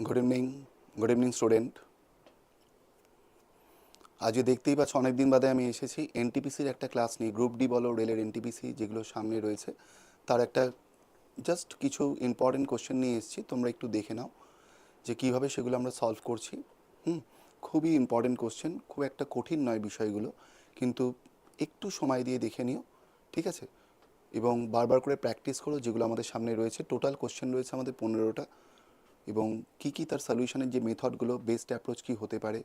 Good evening student. আজকে দেখতেই পাচ্ছ অনেক দিন বাদে আমি এসেছি এনটিপিসির একটা ক্লাস নিয়ে। গ্রুপ ডি বলো, রেলের এনটিপিসি যেগুলো সামনে রয়েছে তার একটা জাস্ট কিছু ইম্পর্টেন্ট কোশ্চেন নিয়ে এসেছি। তোমরা একটু দেখে নাও যে কীভাবে সেগুলো আমরা সলভ করছি। খুবই ইম্পর্টেন্ট কোশ্চেন, খুব একটা কঠিন নয় বিষয়গুলো, কিন্তু একটু সময় দিয়ে দেখে নিও, ঠিক আছে? এবং বারবার করে প্র্যাকটিস করো। যেগুলো আমাদের সামনে রয়েছে, টোটাল কোশ্চেন রয়েছে আমাদের 15টা, এবং কী তার সলিউশনের যে মেথডগুলো, বেস্ট অ্যাপ্রোচ কী হতে পারে,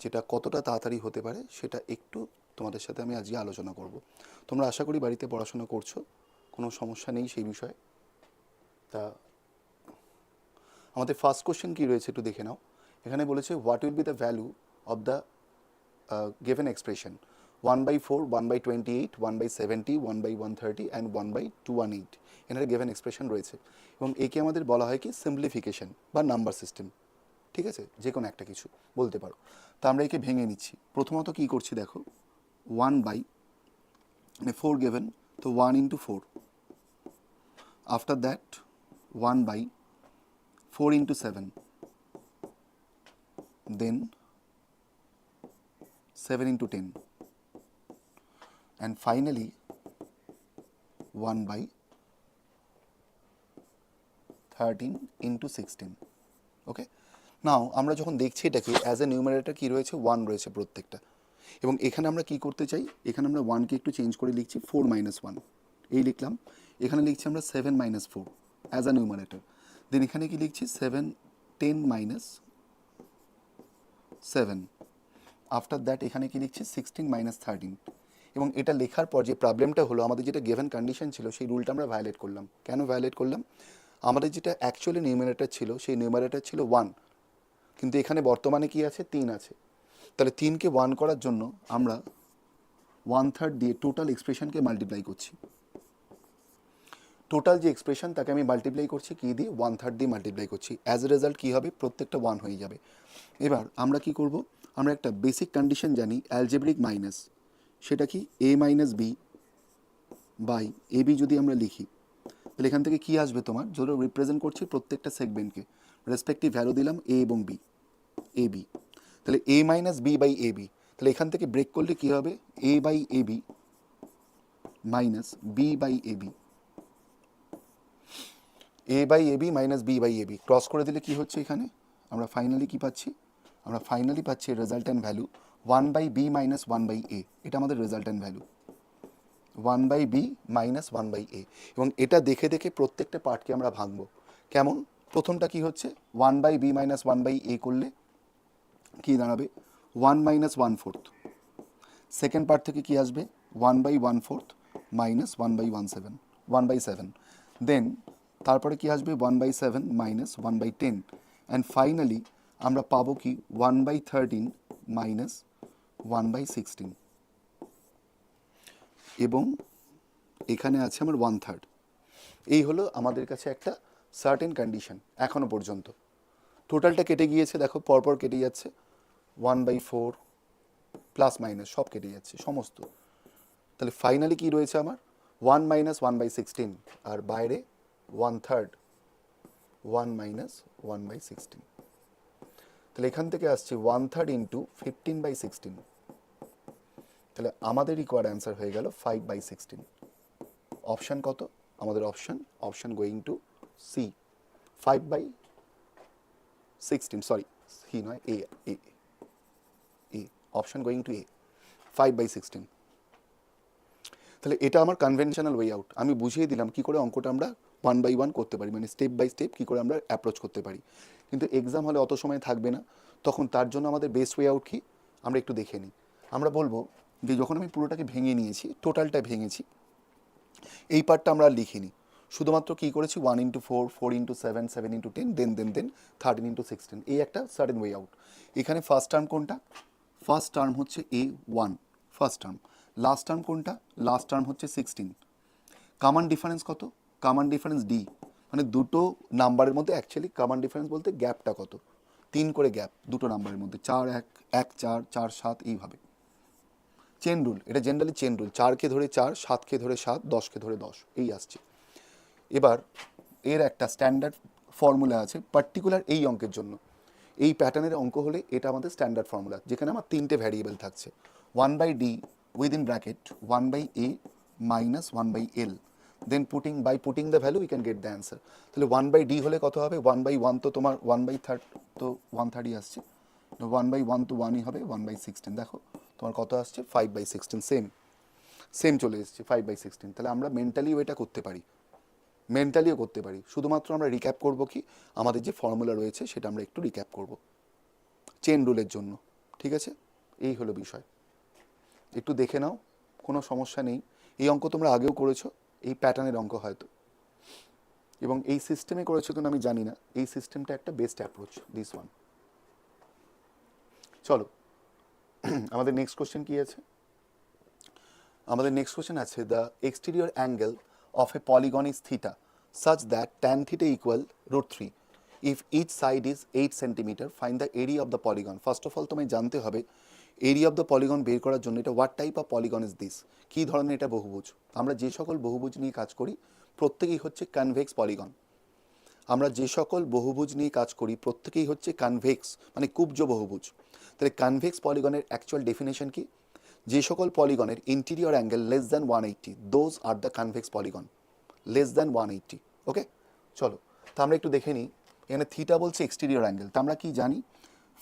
যেটা কতটা তাড়াতাড়ি হতে পারে, সেটা একটু তোমাদের সাথে আমি আজকে আলোচনা করব। তোমরা আশা করি বাড়িতে পড়াশোনা করছো, কোনো সমস্যা নেই সেই বিষয়ে। তা আমাদের ফার্স্ট কোশ্চেন কী রয়েছে একটু দেখে নাও। এখানে বলেছে what will be the value of the given expression 1/4, 1/28, 1/70, 1/130 and 1/218 এনার গিভেন এক্সপ্রেশন রয়েছে, এবং একে আমাদের বলা হয় কি সিম্পলিফিকেশন বা নাম্বার সিস্টেম। ঠিক আছে, যে কোনো একটা কিছু বলতে পারো। তা আমরা একে ভেঙে নিচ্ছি। প্রথমত কী করছি দেখো, 4 গিভেন, তো 1 into 4, after that 1/4 into 7, then 7 into 10, and finally 1/13 into 16. Okay, now আমরা যখন দেখছি এটাকে অ্যাজ এ নিউমারেটর কী রয়েছে, 1 রয়েছে প্রত্যেকটা, এবং এখানে আমরা কি করতে চাই, এখানে আমরা 1কে একটু চেঞ্জ করে লিখছি 4 - 1, এই লিখলাম। এখানে লিখছি আমরা 7 - 4 অ্যাজ আ নিউমারেটর। দেন এখানে কি লিখছি 7 10 - 7, আফটার দ্যাট এখানে কি লিখছি 16 - 13। এবং এটা লেখার পর যে প্রবলেমটা হলো, আমাদের যেটা গিভেন কন্ডিশন ছিল সেই রুলটা আমরা ভায়োলেট করলাম। কেন ভায়োলেট করলাম? আমাদের যেটা অ্যাকচুয়ালি নিউমারেটর ছিল সেই নিউমারেটর ছিল 1, কিন্তু এখানে বর্তমানে কি আছে, 3 আছে। তাহলে 3কে 1 করার জন্য আমরা 1/3 দিয়ে টোটাল এক্সপ্রেশনকে মাল্টিপ্লাই করছি। টোটাল যে এক্সপ্রেশন তাকে আমি মাল্টিপ্লাই করছি কী দিয়ে, 1/3 দিয়ে মাল্টিপ্লাই করছি। অ্যাজ এ রেজাল্ট কী হবে, প্রত্যেকটা 1 হয়ে যাবে। এবার আমরা কি করব, আমরা একটা বেসিক কন্ডিশন জানি অ্যালজেব্রিক মাইনাস, সেটা কি a - b বাই ab যদি আমরা লিখি, তাহলে এখান থেকে কী আসবে তোমার, ধরো রিপ্রেজেন্ট করছি প্রত্যেকটা সেগমেন্টকে, রেসপেক্টিভ ভ্যালু দিলাম a এবং b, ab, তাহলে a - b বাই ab। তাহলে এখান থেকে ব্রেক করলে কী হবে, a by ab minus b by ab, a by ab minus b by ab cross করে দিলে কি হচ্ছে, এখানে আমরা ফাইনালি কি পাচ্ছি, আমরা ফাইনালি পাচ্ছি resultant value 1/b minus 1/a। এটা আমাদের resultant value 1/b minus 1/a, এবং এটা দেখে দেখে প্রত্যেকটা পার্টকে আমরা ভাঙবো। কেমন, প্রথমটা কি হচ্ছে, 1/b মাইনাস 1/a করলে কি দাঁড়াবে, 1 - 1/4। সেকেন্ড পার্ট থেকে কি আসবে, 1/1/4 মাইনাস 1/7, দেন তারপরে কি আসবে 1/7 মাইনাস 1/10, অ্যান্ড ফাইনালি আমরা পাবো কি 1/13 মাইনাস 1/16, এবং এখানে আছে আমার 1/3। এই হলো আমাদের কাছে একটা সার্টেন কন্ডিশন। এখনো পর্যন্ত টোটালটা কেটে গিয়েছে, দেখো পরপর কেটে যাচ্ছে, 1/4 প্লাস মাইনাস সব কেটে যাচ্ছে সমস্ত। তাহলে ফাইনালি কি রয়েছে আমার, 1 - 1/16, আর বাইরে 1/3, 1 - 1/16। তাহলে এখান থেকে আসছে 1/3 ইন্টু 15/16, তাহলে আমাদের রিকোয়ার্ড অ্যান্সার হয়ে গেল 5/16। অপশান কত আমাদের, option going to C, 5/16, sorry C নয়, A, option going to A, 5/16। তাহলে এটা আমার কনভেনশনাল ওয়ে আউট। আমি বুঝিয়ে দিলাম কী করে অঙ্কটা আমরা 1/1 করতে পারি, মানে স্টেপ বাই স্টেপ কী করে আমরা অ্যাপ্রোচ করতে পারি। কিন্তু এক্সাম হলে অত সময় থাকবে না, তখন তার জন্য আমাদের বেস্ট ওয়ে আউট কী আমরা একটু দেখে নিই। আমরা বলবো যে যখন আমি পুরোটাকে ভেঙে নিয়েছি, টোটালটা ভেঙেছি, এই পার্টটা আমরা আর লিখিনি, শুধুমাত্র কী করেছি 1 into 4, 4 into 7, 7 into 10, দেন 13 into 16, এই একটা সার্টেন ওয়ে আউট। এখানে ফার্স্ট টার্ম কোনটা, ফার্স্ট টার্ম হচ্ছে a1, first term. Last term কোনটা, লাস্ট টার্ম হচ্ছে 16। কমন ডিফারেন্স কত, কমন ডিফারেন্স ডি, মানে দুটো নাম্বারের মধ্যে অ্যাকচুয়ালি কমন ডিফারেন্স বলতে গ্যাপটা কত, 3 করে গ্যাপ দুটো নাম্বারের মধ্যে, 4 1, 1 4, 4 7, এইভাবে চেন রুল। এটা জেনারেলি চেন রুল, 4কে ধরে 4, 7কে ধরে 7, 10কে ধরে 10, এই আসছে। এবার এর একটা স্ট্যান্ডার্ড ফর্মুলা আছে পার্টিকুলার এই অঙ্কের জন্য, এই প্যাটার্নের অঙ্ক হলে এটা আমাদের স্ট্যান্ডার্ড ফর্মুলা, যেখানে আমার তিনটে ভ্যারিয়েবল থাকছে, 1/d within bracket 1/a minus 1/l, then putting the value we can get the answer. তাহলে 1/d হলে কত হবে, 1/1 তো তোমার 1/3 তো 130 আসছে, 1/1 তো 1ই হবে, 1/16 দেখো তোমার কত আসছে 5/16, সেম চলে এসছে 5/16। তাহলে আমরা মেন্টালিও এটা করতে পারি, মেন্টালিও করতে পারি, শুধুমাত্র আমরা রিক্যাপ করব কি আমাদের যে ফর্মুলা রয়েছে সেটা আমরা একটু রিক্যাপ করব চেন রুলের জন্য, ঠিক আছে? এই হলো বিষয়, একটু দেখে নাও, কোনো সমস্যা নেই। এই অঙ্ক তোমরা আগেও করেছো, এই প্যাটার্নের অঙ্ক হয়তো, এবং এই সিস্টেমে করেছো কিনা আমি জানি না, এই সিস্টেমটা একটা বেস্ট অ্যাপ্রোচ দিস ওয়ান। চলো আমাদের নেক্সট কোশ্চেন কি আছে, আমাদের নেক্সট কোশ্চেন আছে the exterior angle of A polygon is theta such that tan theta equal √3 if each side is 8 centimeter, find the area of the polygon. First of all তোমায় জানতে হবে area of the polygon বের করার জন্য এটা what type of polygon is this, কী ধরনের এটা বহুভুজ। আমরা যে সকল বহুভুজ নিয়ে কাজ করি প্রত্যেকেই হচ্ছে কনভেক্স পলিগন, আমরা যে সকল বহুভুজ নিয়ে কাজ করি প্রত্যেকেই হচ্ছে কনভেক্স মানে কুব্জ বহুভুজ। তাহলে কনভেক্স পলিগনের অ্যাকচুয়াল ডেফিনেশন কি, যে সকল পলিগনের interior angle less than 180 those are the convex polygon, less than 180। Okay, চলো তো আমরা একটু দেখে নিই, এখানে থিটা বলছে এক্সটেরিয়র অ্যাঙ্গেল, তা আমরা কি জানি,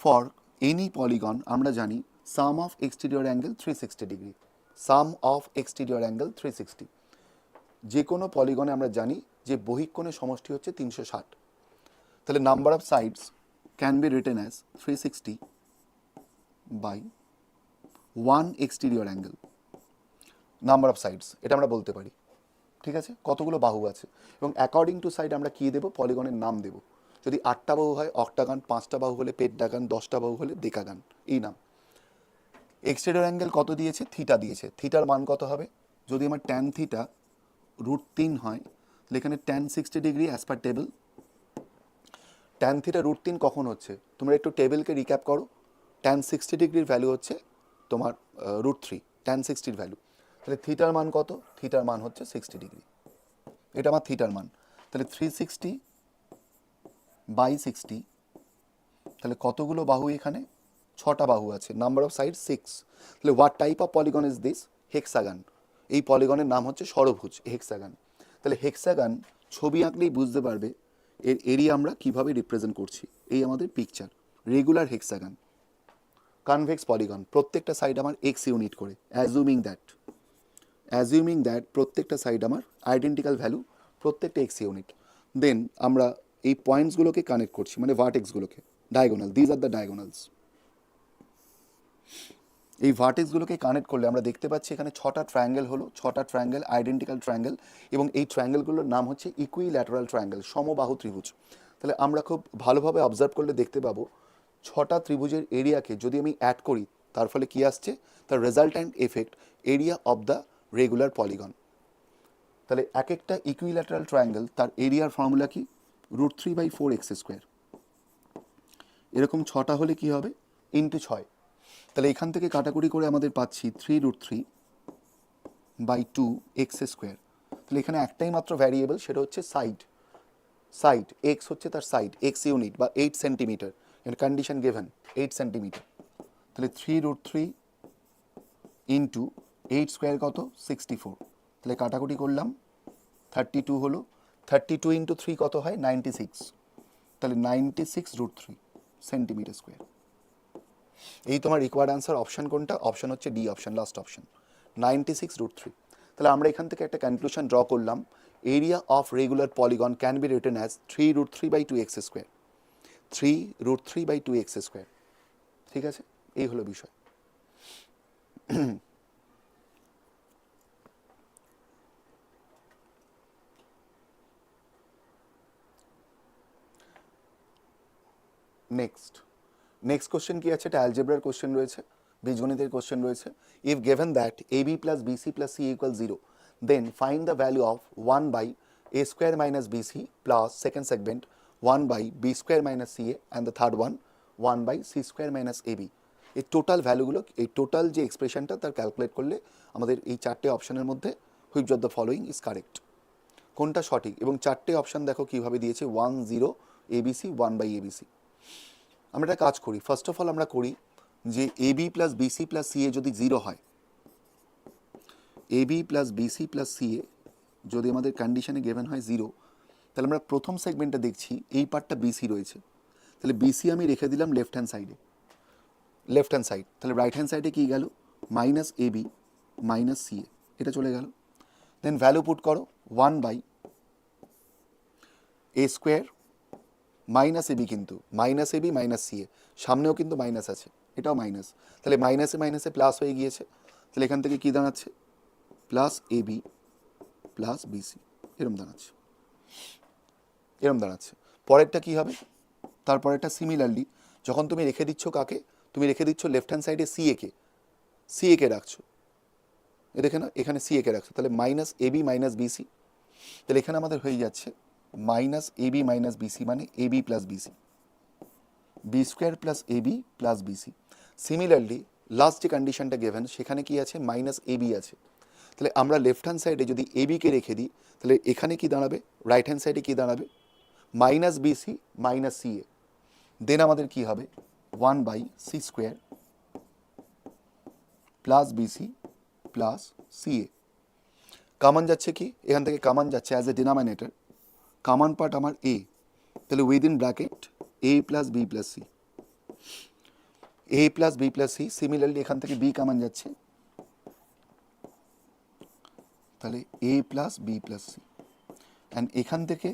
ফর এনি পলিগন আমরা জানি sum of exterior angle 360 degree, sum of exterior angle 360। যে কোনো পলিগনে আমরা জানি যে বহিঃকোণের সমষ্টি হচ্ছে 360, তাহলে number of sides can be written as 360 by 1 exterior angle, number of sides এটা আমরা বলতে পারি, ঠিক আছে? কতগুলো বাহু আছে এবং অ্যাকর্ডিং টু সাইড আমরা কী দেবো, পলিগনের নাম দেবো। যদি 8টা বাহু হয় অক্টাগান, 5টা বাহু হলে পেন্টাগান, 10টা বাহু হলে ডেকাগান, এই নাম। এক্সটেরিয়র অ্যাঙ্গেল কত দিয়েছে, থিটা দিয়েছে, থিটার মান কত হবে, যদি আমার ট্যান থিটা √3 হয় তাহলে এখানে tan 60 degree as per table. Tan theta √3 কখন হচ্ছে, তোমরা একটু টেবিলকে রিক্যাপ করো, ট্যান 60 ডিগ্রির ভ্যালু হচ্ছে তোমার √3, ট্যান 60-র ভ্যালু, তাহলে থিটার মান কত, থিটার মান হচ্ছে 60 ডিগ্রি, এটা আমার থিটার মান। তাহলে 360 বাই 60, তাহলে কতগুলো বাহু এখানে, 6টা বাহু আছে, নাম্বার অফ সাইড 6। তাহলে what type of polygon is this, hexagon, এই পলিগনের নাম হচ্ছে ষড়ভুজ, হেক্সাগান। তাহলে হেক্সাগান ছবি আঁকলেই বুঝতে পারবে এর এরিয়া আমরা কিভাবে রিপ্রেজেন্ট করছি, এই আমাদের picture, regular hexagon convex polygon, প্রত্যেকটা সাইড আমার এক্স ইউনিট করে, অ্যাজিউমিং দ্যাট প্রত্যেকটা সাইড আমার আইডেন্টিক্যাল ভ্যালু, প্রত্যেকটা এক্স ইউনিট। দেন আমরা এই পয়েন্টসগুলোকে কানেক্ট করছি, মানে ভার্টেক্সগুলোকে, diagonal, these are the diagonals. এই ভার্টেক্সগুলোকে কানেক্ট করলে আমরা দেখতে পাচ্ছি এখানে 6টা ট্রায়াঙ্গেল হলো, 6টা ট্রায়াঙ্গেল আইডেন্টিক্যাল ট্রায়াঙ্গেল, এবং এই ট্রায়াঙ্গেলগুলোর নাম হচ্ছে ইকুইল্যাটারাল ট্রায়াঙ্গেল, সমবাহু ত্রিভুজ। তাহলে আমরা খুব ভালোভাবে অবজার্ভ করলে দেখতে পাবো 6টা ত্রিভুজের এরিয়াকে যদি আমি অ্যাড করি তার ফলে কি আসছে, তার resultant effect area of the regular polygon. তাহলে এক একটা ইকুইল্যাটারাল ট্রায়াঙ্গেল তার এরিয়ার ফর্মুলা কি, √3/4x², এরকম 6টা হলে কি হবে, ইন্টু 6। তাহলে এখান থেকে কাটাকুটি করে আমাদের পাচ্ছি 3√3/2x²। তাহলে এখানে একটাই মাত্র ভ্যারিয়েবল, সেটা হচ্ছে সাইড এক্স হচ্ছে তার সাইড, এক্স ইউনিট বা 8 সেন্টিমিটার, এখানে কন্ডিশন গিভেন 8 সেন্টিমিটার। তাহলে 3√3 ইন্টু 8² কত, 64। তাহলে কাটাকুটি করলাম 32 হলো, 32 ইন্টু 3 কত হয়, 96। তাহলে 96√3 সেন্টিমিটার স্কোয়ার। এই তোমার রিকোয়ার্ড আনসার অপশন কোনটা, অপশন হচ্ছে ডি অপশন, লাস্ট অপশন 96√3। তাহলে আমরা এখান থেকে একটা কনক্লুশন ড্র করলাম, area of regular polygon can be written as 3√3/2x², 3√3/2x², ঠিক আছে? এই হলো বিষয়। নেক্সট কোশ্চেন কি আছে, এটা অ্যালজেব্রার কোশ্চেন রয়েছে, বীজগণিতের কোশ্চেন রয়েছে। If given that AB + BC + C = 0, then find the value of 1/A² - BC plus second segment 1/B² - CA and the third one 1/C² - AB। এই টোটাল ভ্যালুগুলো, এই টোটাল যে এক্সপ্রেশনটা তার ক্যালকুলেট করলে আমাদের এই 4টে অপশনের মধ্যে which of the following is correct. কোনটা সঠিক, এবং চারটে অপশান দেখো কীভাবে দিয়েছে, 1 0 ABC 1/ABC। আমরা একটা কাজ করি, ফার্স্ট অফ অল আমরা করি যে AB plus BC plus CA যদি 0 হয়, AB plus BC plus CA যদি আমাদের কন্ডিশনে গিভেন হয় 0, তাহলে আমরা প্রথম সেগমেন্টে দেখছি এই পার্টটা BC রয়েছে, তাহলে BC আমি রেখে দিলাম লেফট হ্যান্ড সাইড, তাহলে রাইট হ্যান্ড সাইডে কী গেল, মাইনাস AB মাইনাস CA, এটা চলে গেল। দেন ভ্যালু পুট করো 1/A স্কোয়ার মাইনাস AB, কিন্তু মাইনাস AB মাইনাস CA, সামনেও কিন্তু মাইনাস আছে, এটাও মাইনাস, তাহলে মাইনাসে মাইনাসে প্লাস হয়ে গিয়েছে, তাহলে এখান থেকে কী দাঁড়াচ্ছে, প্লাস AB প্লাস BC, এরম দাঁড়াচ্ছে। পরেরটা কী হবে, তারপরেরটা সিমিলারলি যখন তুমি রেখে দিচ্ছ কাকে, তুমি রেখে দিচ্ছ লেফট হ্যান্ড সাইডে CA কে রাখছো, এ দেখে না, এখানে CA কে রাখছো, তাহলে মাইনাস AB মাইনাস BC, তাহলে এখানে আমাদের হয়ে যাচ্ছে মাইনাস AB মাইনাস BC মানে AB plus BC, B square plus AB plus BC। Similarly last যে কন্ডিশনটা গিভেন সেখানে কি আছে, মাইনাস AB আছে, তাহলে আমরা লেফট হ্যান্ড সাইডে যদি AB কে রেখে দিই, তাহলে এখানে কি দাঁড়াবে, রাইট হ্যান্ড সাইডে কি দাঁড়াবে, মাইনাস BC মাইনাস CA, দেন আমাদের কি হবে 1/C square plus BC plus CA। Common যাচ্ছে কি, এখান থেকে কমন যাচ্ছে as a denominator, common part আমার A, তাহলে within bracket A plus B plus C, A plus B plus C। Similarly এখান থেকে B কমন যাচ্ছে, তাহলে A plus B plus C, and এখান থেকে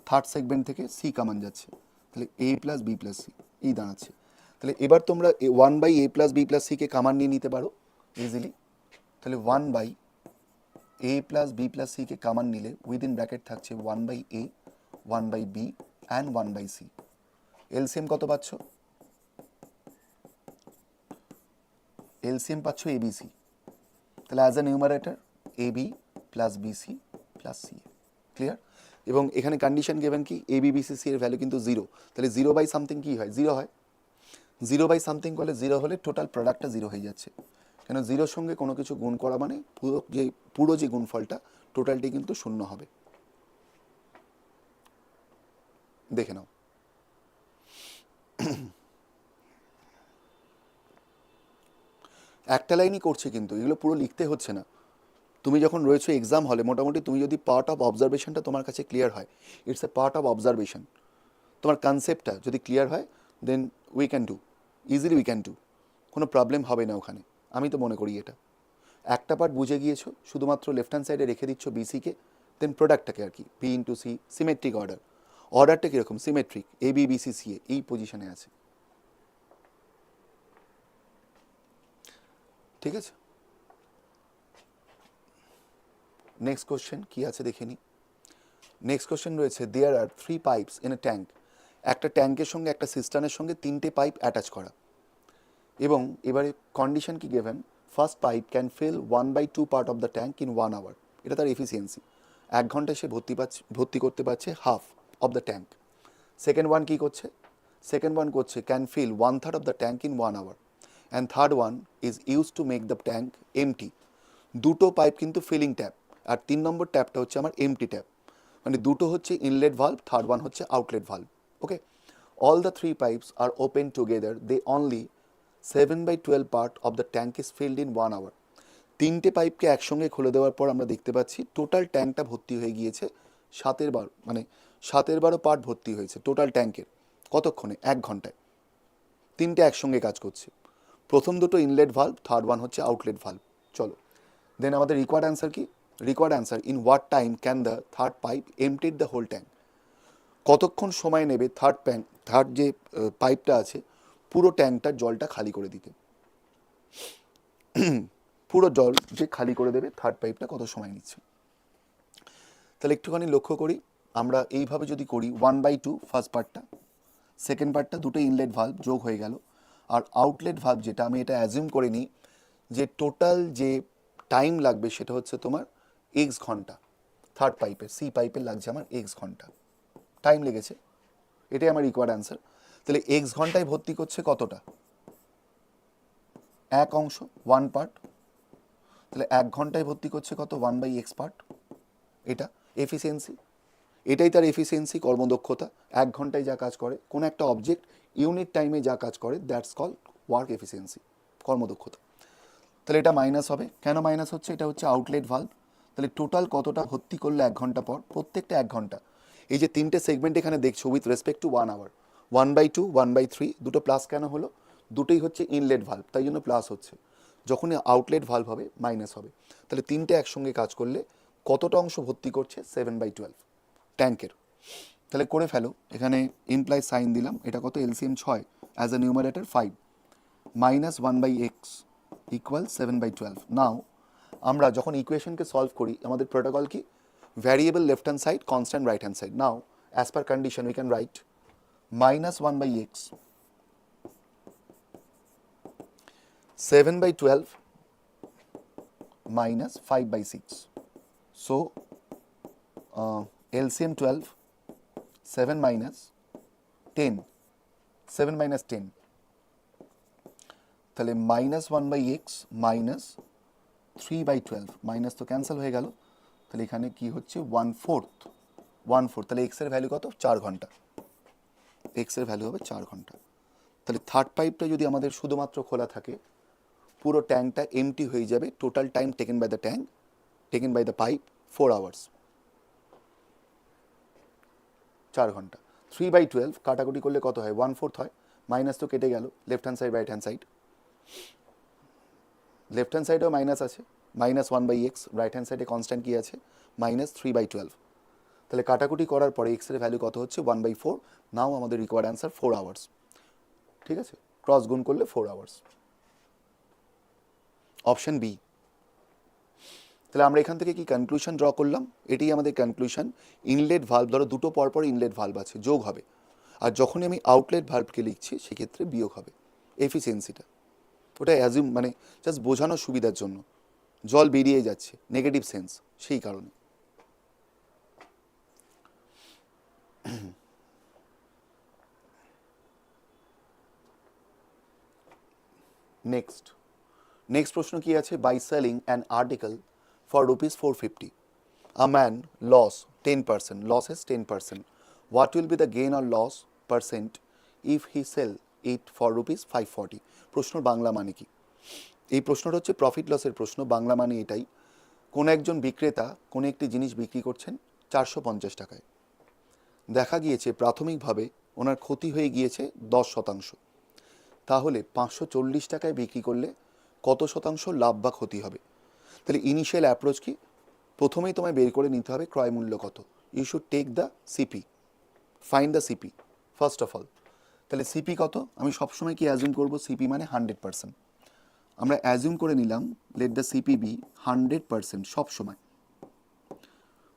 থার্ড সেগমেন্ট থেকে C কমন যাচ্ছে, তাহলে A plus B plus C, এই দাঁড়াচ্ছে। তাহলে এবার তোমরা 1/A plus B plus C কে কমন নিয়ে নিতে পারো ইজিলি, তাহলে 1/A plus B plus C কে কমন নিলে উইদিন ব্র্যাকেট থাকছে 1/A 1/B and 1/C। LCM কত পাচ্ছ, এলসিএম পাচ্ছ ABC, তাহলে as a numerator AB plus BC plus CA, clear. এবং এখানে কন্ডিশন গিভেন কি, AB BC C এর ভ্যালু কিন্তু 0, তাহলে 0/something কি হয়, 0 হয়, 0/something করলে 0 হলে টোটাল প্রোডাক্টটা 0 হয়ে যাচ্ছে, কেন 0-র সঙ্গে কোনো কিছু গুণ করা মানে পুরো যে গুণফলটা টোটালটি কিন্তু 0 হবে। দেখে নাও, একটা লাইনই করছে কিন্তু এগুলো পুরো লিখতে হচ্ছে না। তুমি যখন রয়েছো এক্সাম হলে, মোটামুটি তুমি যদি পার্ট অফ অবজারভেশনটা তোমার কাছে ক্লিয়ার হয়, it's a part of observation, তোমার কনসেপ্টটা যদি ক্লিয়ার হয়, দেন উই ক্যান ডু, কোনো প্রবলেম হবে না ওখানে, আমি তো মনে করি এটা। একটা পার্ট বুঝে গিয়েছো, শুধুমাত্র লেফট হ্যান্ড সাইডে রেখে দিচ্ছ BC-কে, দেন প্রোডাক্টটাকে আর কি B ইন্টু C, সিমেট্রিক অর্ডারটা কীরকম, সিমেট্রিক, AB BC CA এই পজিশনে আছে, ঠিক আছে। নেক্সট কোশ্চেন কী আছে দেখে নিই। নেক্সট কোশ্চেন রয়েছে, দেয়ার আর 3 পাইপস ইন এ ট্যাঙ্ক, একটা ট্যাঙ্কের সঙ্গে একটা সিস্টানের সঙ্গে 3টে পাইপ অ্যাটাচ করা, এবং এবারে কন্ডিশন কি given, first pipe can fill 1/2 part of the tank in 1 hour, এটা তার এফিসিয়েন্সি, 1 ঘন্টায় সে ভর্তি করতে পারছে half of the tank. Second one কী করছে, can fill 1/3 of the tank in 1 hour, and third one is use to make the tank empty. দুটো পাইপ কিন্তু ফিলিং ট্যাপ, আর 3 নম্বর ট্যাপটা হচ্ছে আমার এমটি ট্যাপ, মানে দুটো হচ্ছে ইনলেট ভাল্ভ, থার্ড ওয়ান হচ্ছে outlet valve. Okay, all the 3 pipes are open together, they only 7/12 part of the tank is filled in 1 hour. 3টে পাইপকে একসঙ্গে খুলে দেওয়ার পর আমরা দেখতে পাচ্ছি টোটাল ট্যাঙ্কটা ভর্তি হয়ে গিয়েছে 7/12, মানে 7/12 পার্ট ভর্তি হয়েছে টোটাল ট্যাঙ্কের, কতক্ষণে, 1 ঘন্টায়। 3টে একসঙ্গে কাজ করছে, প্রথম দুটো ইনলেট ভাল্ভ, থার্ড ওয়ান হচ্ছে আউটলেট ভাল্ভ। চলো, দেন আমাদের রিকোয়ার্ড অ্যান্সার কি, required answer, in what time can the third pipe emptied the whole tank, কতক্ষণ সময় নেবে থার্ড যে পাইপটা আছে পুরো ট্যাঙ্কটার জলটা খালি করে দিতে, পুরো জল যে খালি করে দেবে থার্ড পাইপটা কত সময় নিচ্ছে। তাহলে একটুখানি লক্ষ্য করি, আমরা এইভাবে যদি করি 1/2 ফার্স্ট পার্টটা, সেকেন্ড পার্টটা দুটো ইনলেট ভাল্ভ যোগ হয়ে গেল, আর আউটলেট ভাল্ভ যেটা, আমি এটা অ্যাজিউম করে নিই যে টোটাল যে টাইম লাগবে সেটা হচ্ছে তোমার x ঘন্টা, থার্ড পাইপের C পাইপের লাগছে আমার x ঘন্টা টাইম লেগেছে, এটাই আমার রিকোয়ার্ড অ্যান্সার। তাহলে x ঘন্টায় ভর্তি করছে কতটা, 1 অংশ 1 পার্ট, তাহলে 1 ঘন্টায় ভর্তি করছে কত, 1/x পার্ট এটা, এফিসিয়েন্সি, এটাই তার এফিসিয়েন্সি, কর্মদক্ষতা। 1 ঘন্টায় যা কাজ করে, কোনো একটা অবজেক্ট ইউনিট টাইমে যা কাজ করে, দ্যাটস কল ওয়ার্ক এফিসিয়েন্সি, কর্মদক্ষতা। তাহলে এটা মাইনাস হবে। কেন মাইনাস হচ্ছে? এটা হচ্ছে আউটলেট ভালভ। তাহলে টোটাল কতটা ভর্তি করলে 1 ঘন্টা পর? প্রত্যেকটা 1 ঘন্টা। এই যে 3টে সেগমেন্ট এখানে দেখছো উইথ রেসপেক্ট টু 1 আওয়ার, 1/2, 1/3, দুটো প্লাস কেন হলো? দুটোই হচ্ছে ইনলেট ভালভ, তাই জন্য প্লাস হচ্ছে। যখনই আউটলেট ভালভ হবে মাইনাস হবে। তাহলে 3টে একসঙ্গে কাজ করলে কতটা অংশ ভর্তি করছে? 7/12 ট্যাঙ্কের। তাহলে করে ফেলো, এখানে ইমপ্লাই সাইন দিলাম, এটা কত? LCM 6, as a numerator 5, minus 1/x equal 7/12। নাও আমরা যখন ইকুয়েশনকে সলভ করি আমাদের প্রোটোকল কি? Variable left hand side, constant right hand side. Now as per condition we can right minus 1/x 7/12 minus 5/6. So LCM 12, 7 minus 10, 7 minus 10, তাহলে minus 1/x minus 3/12, minus তো cancel হয়ে গেল। তাহলে এখানে কি হচ্ছে? 1/4, তাহলে এক্স এর ভ্যালু কত? 4 ঘন্টা। এক্স এর ভ্যালু হবে 4 ঘন্টা। তাহলে থার্ড পাইপটা যদি আমাদের শুধুমাত্র খোলা থাকে, পুরো ট্যাঙ্কটা এমটি হয়ে যাবে। Total time taken by the tank, taken by the pipe 4 hours, 4 ঘন্টা। 3/12 কাটাকুটি করলে কত হয়? 1/4 হয়। মাইনাস তো কেটে গেল, left hand side right hand side, left hand সাইডেও মাইনাস আছে, মাইনাস 1/x, রাইট হ্যান্ড সাইডে কনস্ট্যান্ট কি আছে? মাইনাস 3/12। তাহলে কাটাকুটি করার পরে এক্স এর ভ্যালু কত হচ্ছে? 1/4। নাও আমাদের রিকোয়ার্ড অ্যান্সার 4 আওয়ার্স। ঠিক আছে, ক্রস গুণ করলে 4 আওয়ার্স। Option B. তাহলে আমরা এখান থেকে কি কনক্লুশন ড্র করলাম? এটাই আমাদের কনক্লুশন। ইনলেট ভালভ, ধরো দুটো পরপর ইনলেট ভালভ আছে, যোগ হবে। আর যখনই আমি আউটলেট ভালভকে লিখছি সেক্ষেত্রে বিয়োগ হবে। এফিসিয়েন্সিটা ওটা অ্যাজিউম, মানে জাস্ট বোঝানোর সুবিধার জন্য, জল বেরিয়ে যাচ্ছে, নেগেটিভ সেন্স, সেই কারণে। নেক্সট প্রশ্ন কি আছে? By selling an article for ₹450, a man loss 10%, losses 10%. What will be the gain or loss percent if he sell it for ₹540? প্রশ্নর Bangla মানে কি? এই প্রশ্নটা হচ্ছে প্রফিট লসের প্রশ্ন। বাংলা মানে এটাই, কোনো একজন বিক্রেতা কোনো একটি জিনিস বিক্রি করছেন 450 টাকায়। দেখা গিয়েছে প্রাথমিকভাবে ওনার ক্ষতি হয়ে গিয়েছে 10%। তাহলে 540 টাকায় বিক্রি করলে কত শতাংশ লাভ বা ক্ষতি হবে? তাহলে ইনিশিয়াল অ্যাপ্রোচ কি? প্রথমেই তোমায় বের করে নিতে হবে ক্রয় মূল্য কত। You should take the CP, find the CP first of all. তাহলে সিপি কত? আমি সবসময় কি অ্যাজিউম করবো? সিপি মানে 100%। আমরা অ্যাজিউম করে নিলাম লেট দ্য সিপি বি 100% সবসময়।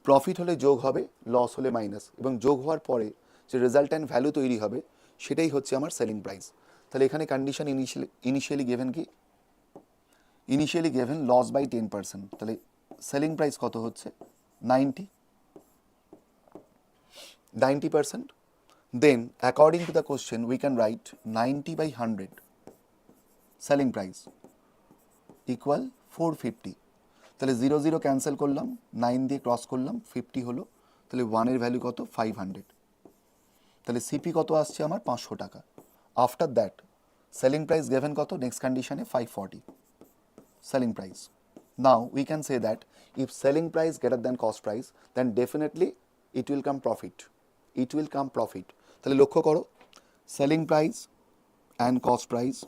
প্রফিট হলে যোগ হবে, লস হলে মাইনাস, এবং যোগ হওয়ার পরে যে রেজাল্ট্যান্ট ভ্যালু তৈরি হবে সেটাই হচ্ছে আমার সেলিং প্রাইস। তাহলে এখানে কন্ডিশন ইনিশিয়ালি গিভেন কি? Initially given loss by 10%। তাহলে সেলিং প্রাইস কত হচ্ছে? 90%। Then according to the question we can write 90/100 selling price equal 450। তাহলে 0 0 ক্যান্সেল করলাম, 9 দিয়ে ক্রস করলাম, 50 হলো। তাহলে 1 এর ভ্যালু কত? 500। তাহলে সিপি কত আসছে আমার? 500 টাকা। After that selling price given কত? নেক্সট কন্ডিশনে 540 selling price. Now we can say that if selling price greater than cost price, then definitely it will come profit. It will come profit. তাহলে লক্ষ্য করো, selling price and cost price,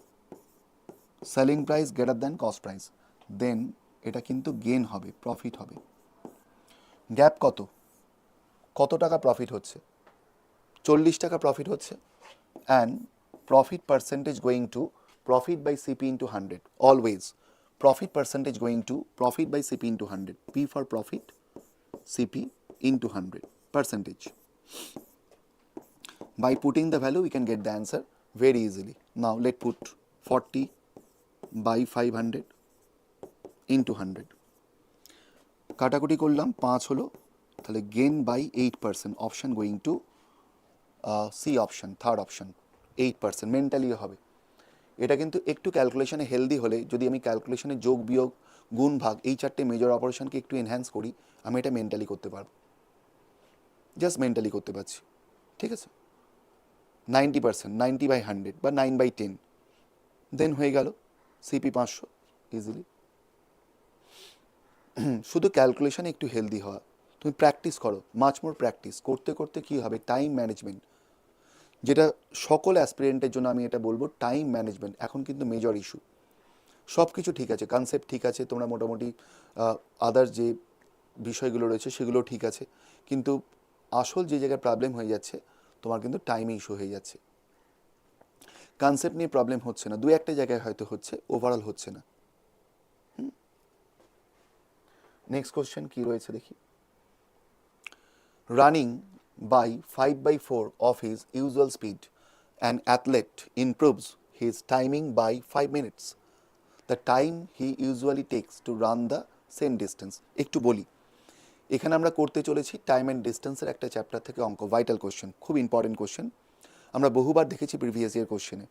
selling price greater than cost price, then এটা কিন্তু gain হবে, profit হবে। Gap কত? কত টাকা প্রফিট হচ্ছে? 40 টাকা প্রফিট হচ্ছে। And profit percentage going to profit by CP into 100 always. Profit percentage going to profit by CP into 100. P for profit, CP into 100 percentage. By putting the value, we can get the answer very easily. Now let's put 40 by 500 into 100. কাটাকুটি করলাম, 5 হলো। তাহলে gain by 8%. Option going to C option, third option, 8%. Mentally হবে। এটা কিন্তু একটু ক্যালকুলেশনে healthy হলে, যদি আমি ক্যালকুলেশনে যোগ বিয়োগ গুণ ভাগ এই 4টে মেজর অপারেশনকে একটু এনহ্যান্স করি, আমি এটা মেন্টালি করতে পারবো। জাস্ট মেন্টালি করতে পারছি, ঠিক আছে? 90%, 90/100 বা 9/10, দেন হয়ে গেল সিপি 500 ইজিলি। শুধু ক্যালকুলেশনে একটু হেলদি হওয়া, তুমি প্র্যাকটিস করো, মাচ মোর প্র্যাকটিস করতে করতে কী হবে, টাইম ম্যানেজমেন্ট, যেটা সকল অ্যাসপিরেন্টের জন্য আমি এটা বলবো, টাইম ম্যানেজমেন্ট এখন কিন্তু মেজর ইস্যু। সব কিছু ঠিক আছে, কনসেপ্ট ঠিক আছে, তোমরা মোটামুটি আদার যে বিষয়গুলো রয়েছে সেগুলো ঠিক আছে, কিন্তু আসল যে জায়গায় প্রবলেম হয়ে যাচ্ছে তোমার কিন্তু টাইমে ইস্যু হয়ে যাচ্ছে। কনসেপ্ট নিয়ে প্রবলেম হচ্ছে না, দু একটা জায়গায় হয়তো হচ্ছে, ওভারঅল হচ্ছে না। নেক্সট কোশ্চেন কী রয়েছে দেখি। Running by 5/4 of his usual speed, an athlete improves his timing by 5 minutes. The time he usually takes to run the same distance. একটু বলি, এখানে আমরা করতে চলেছি টাইম অ্যান্ড ডিস্টেন্সের একটা চ্যাপ্টার থেকে অঙ্ক, ভাইটাল কোশ্চেন, খুব ইম্পর্টেন্ট কোশ্চেন, আমরা বহুবার দেখেছি প্রিভিয়াস ইয়ার কোশ্চেনে,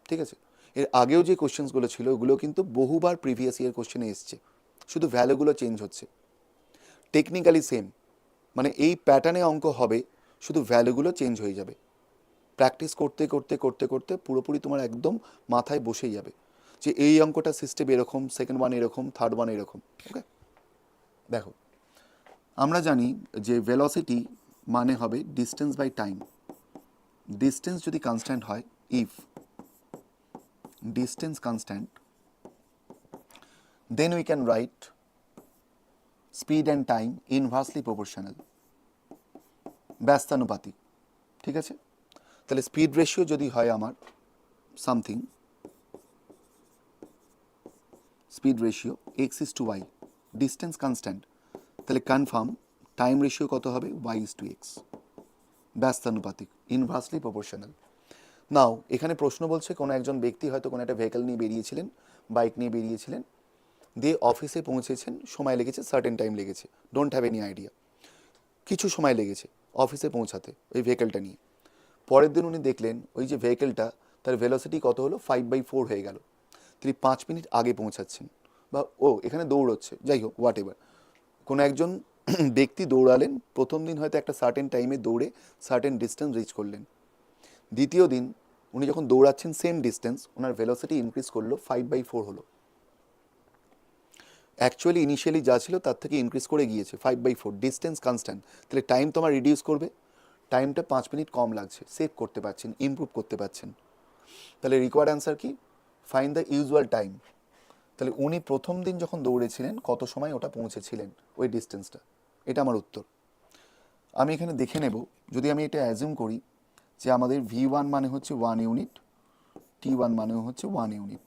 ঠিক আছে? এর আগেও যে কোশ্চেন্সগুলো ছিল ওগুলো কিন্তু বহুবার প্রিভিয়াস ইয়ার কোশ্চেনে এসছে, শুধু ভ্যালুগুলো চেঞ্জ হচ্ছে, টেকনিক্যালি সেম, মানে এই প্যাটার্নে অঙ্ক হবে, শুধু ভ্যালুগুলো চেঞ্জ হয়ে যাবে। প্র্যাকটিস করতে করতে করতে করতে পুরোপুরি তোমার একদম মাথায় বসেই যাবে যে এই অঙ্কটা সিস্টেম এরকম, সেকেন্ড ওয়ান এরকম, থার্ড ওয়ান এরকম। ওকে, দেখো আমরা জানি যে ভেলোসিটি মানে হবে ডিস্টেন্স বাই টাইম। ডিস্টেন্স যদি কনস্ট্যান্ট হয়, if distance constant, then we can write speed and time inversely proportional, ব্যস্তানুপাতিক, ঠিক আছে? তাহলে স্পিড রেশিও যদি হয় আমার something, speed ratio x:y, distance constant, তাহলে কনফার্ম টাইম রেশিও কত হবে, y:x, ব্যস্তানুপাতিক, ইনভার্সলি প্রপোর্শনাল। নাও এখানে প্রশ্ন বলছে কোনো একজন ব্যক্তি হয়তো কোনো একটা ভেহিকল নিয়ে বেরিয়েছিলেন, বাইক নিয়ে বেরিয়েছিলেন, দিয়ে অফিসে পৌঁছেছেন, সময় লেগেছে, সার্টেন টাইম লেগেছে, ডোন্ট হ্যাভ এনি আইডিয়া, কিছু সময় লেগেছে অফিসে পৌঁছাতে ওই ভেহিকলটা নিয়ে। পরের দিন উনি দেখলেন ওই যে ভেহিকলটা তার ভেলোসিটি কত হলো, 5/4 হয়ে গেল, তিনি 5 মিনিট আগে পৌঁছাচ্ছেন, বা এখানে দৌড়চ্ছে, যাই হোক হোয়াট এভার, কোনো একজন ব্যক্তি দৌড়ালেন, প্রথম দিন হয়তো একটা সার্টেন টাইমে দৌড়ে সার্টেন ডিস্টেন্স রিচ করলেন, দ্বিতীয় দিন উনি যখন দৌড়াচ্ছেন সেম ডিস্টেন্স, ওনার ভেলোসিটি ইনক্রিজ করলো, 5/4 হলো, অ্যাকচুয়ালি ইনিশিয়ালি যা ছিল তার থেকে ইনক্রিজ করে গিয়েছে 5/4, ডিস্টেন্স কনস্ট্যান্ট, তাহলে টাইম তোমার রিডিউস করবে, টাইমটা 5 মিনিট কম লাগছে, সেভ করতে পারছেন, ইমপ্রুভ করতে পারছেন। তাহলে রিকোয়ার্ড অ্যান্সার কি, ফাইন্ড দ্য ইউজুয়াল টাইম। তাহলে উনি প্রথম দিন যখন দৌড়েছিলেন কত সময় ওটা পৌঁছেছিলেন ওই ডিস্টেন্সটা, এটা আমার উত্তর। আমি এখানে দেখে নেব, যদি আমি এটা অ্যাজিউম করি যে আমাদের V1 মানে হচ্ছে 1 ইউনিট, T1 মানে হচ্ছে 1 ইউনিট,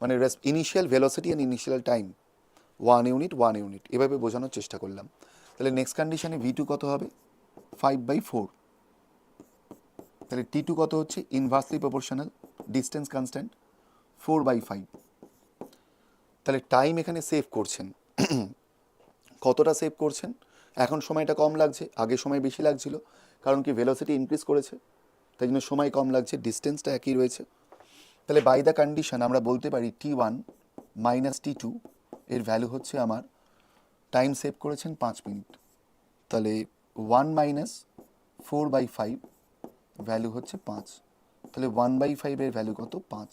মানে initial velocity and initial time 1 unit 1 unit, এভাবে বোঝানোর চেষ্টা করলাম। তাহলে নেক্সট কন্ডিশনে V2 কত হবে, 5/4, তাহলে T2 কত হচ্ছে, ইনভার্সলি প্রপোর্শনাল, ডিস্টেন্স কনস্ট্যান্ট, 4/5, তাহলে টাইম এখানে সেভ করছেন, কতটা সেভ করছেন, এখন সময়টা কম লাগছে, আগে সময় বেশি লাগছিল, কারণ কি ভেলোসিটি ইনক্রিজ করেছে, তাই জন্য সময় কম লাগছে, ডিস্টেন্সটা একই রয়েছে। তাহলে বাই দ্য কন্ডিশন আমরা বলতে পারি T1 মাইনাস T2 এর ভ্যালু হচ্ছে আমার, টাইম সেভ করেছেন 5 মিনিট, তাহলে 1 মাইনাস 4/5 ভ্যালু হচ্ছে 5, তাহলে 1/5 এর ভ্যালু কত, 5,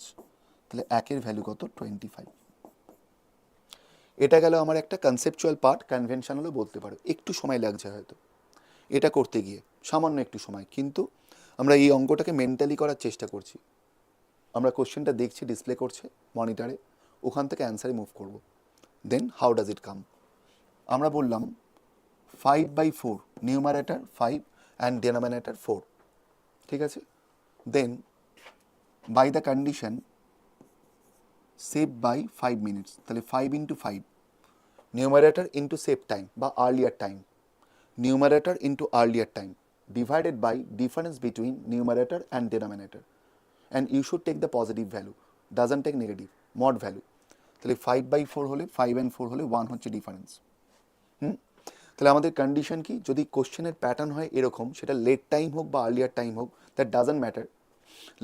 তাহলে 1 এর ভ্যালু কত, 25। এটা গেল আমার একটা কনসেপচুয়াল পার্ট, কনভেনশনালও বলতে পারো, একটু সময় লাগছে হয়তো এটা করতে গিয়ে, সামান্য একটু সময়, কিন্তু আমরা এই অঙ্কটাকে মেন্টালি করার চেষ্টা করছি, আমরা কোশ্চেনটা দেখছি ডিসপ্লে করছে মনিটরে, ওখান থেকে অ্যান্সারে মুভ করব, দেন হাউ ডাজ ইট কাম। আমরা বললাম 5/4, নিউমারেটর 5 অ্যান্ড ডেনোমিনেটর 4, ঠিক আছে, then by the condition save by 5 minutes, তাহলে 5 × 5, নিউমারেটর ইন্টু সেভ টাইম বা earlier time, numerator into earlier time divided by difference between numerator and denominator, and you should take the positive value, doesn't take negative, mod value. তাহলে 5/4 হলে 5 and 4 হলে 1 হচ্ছে difference. তাহলে আমাদের condition কি, যদি কোশ্চেনের প্যাটার্ন হয় এরকম, সেটা লেট টাইম হোক বা আর্লিয়ার টাইম হোক, that doesn't matter,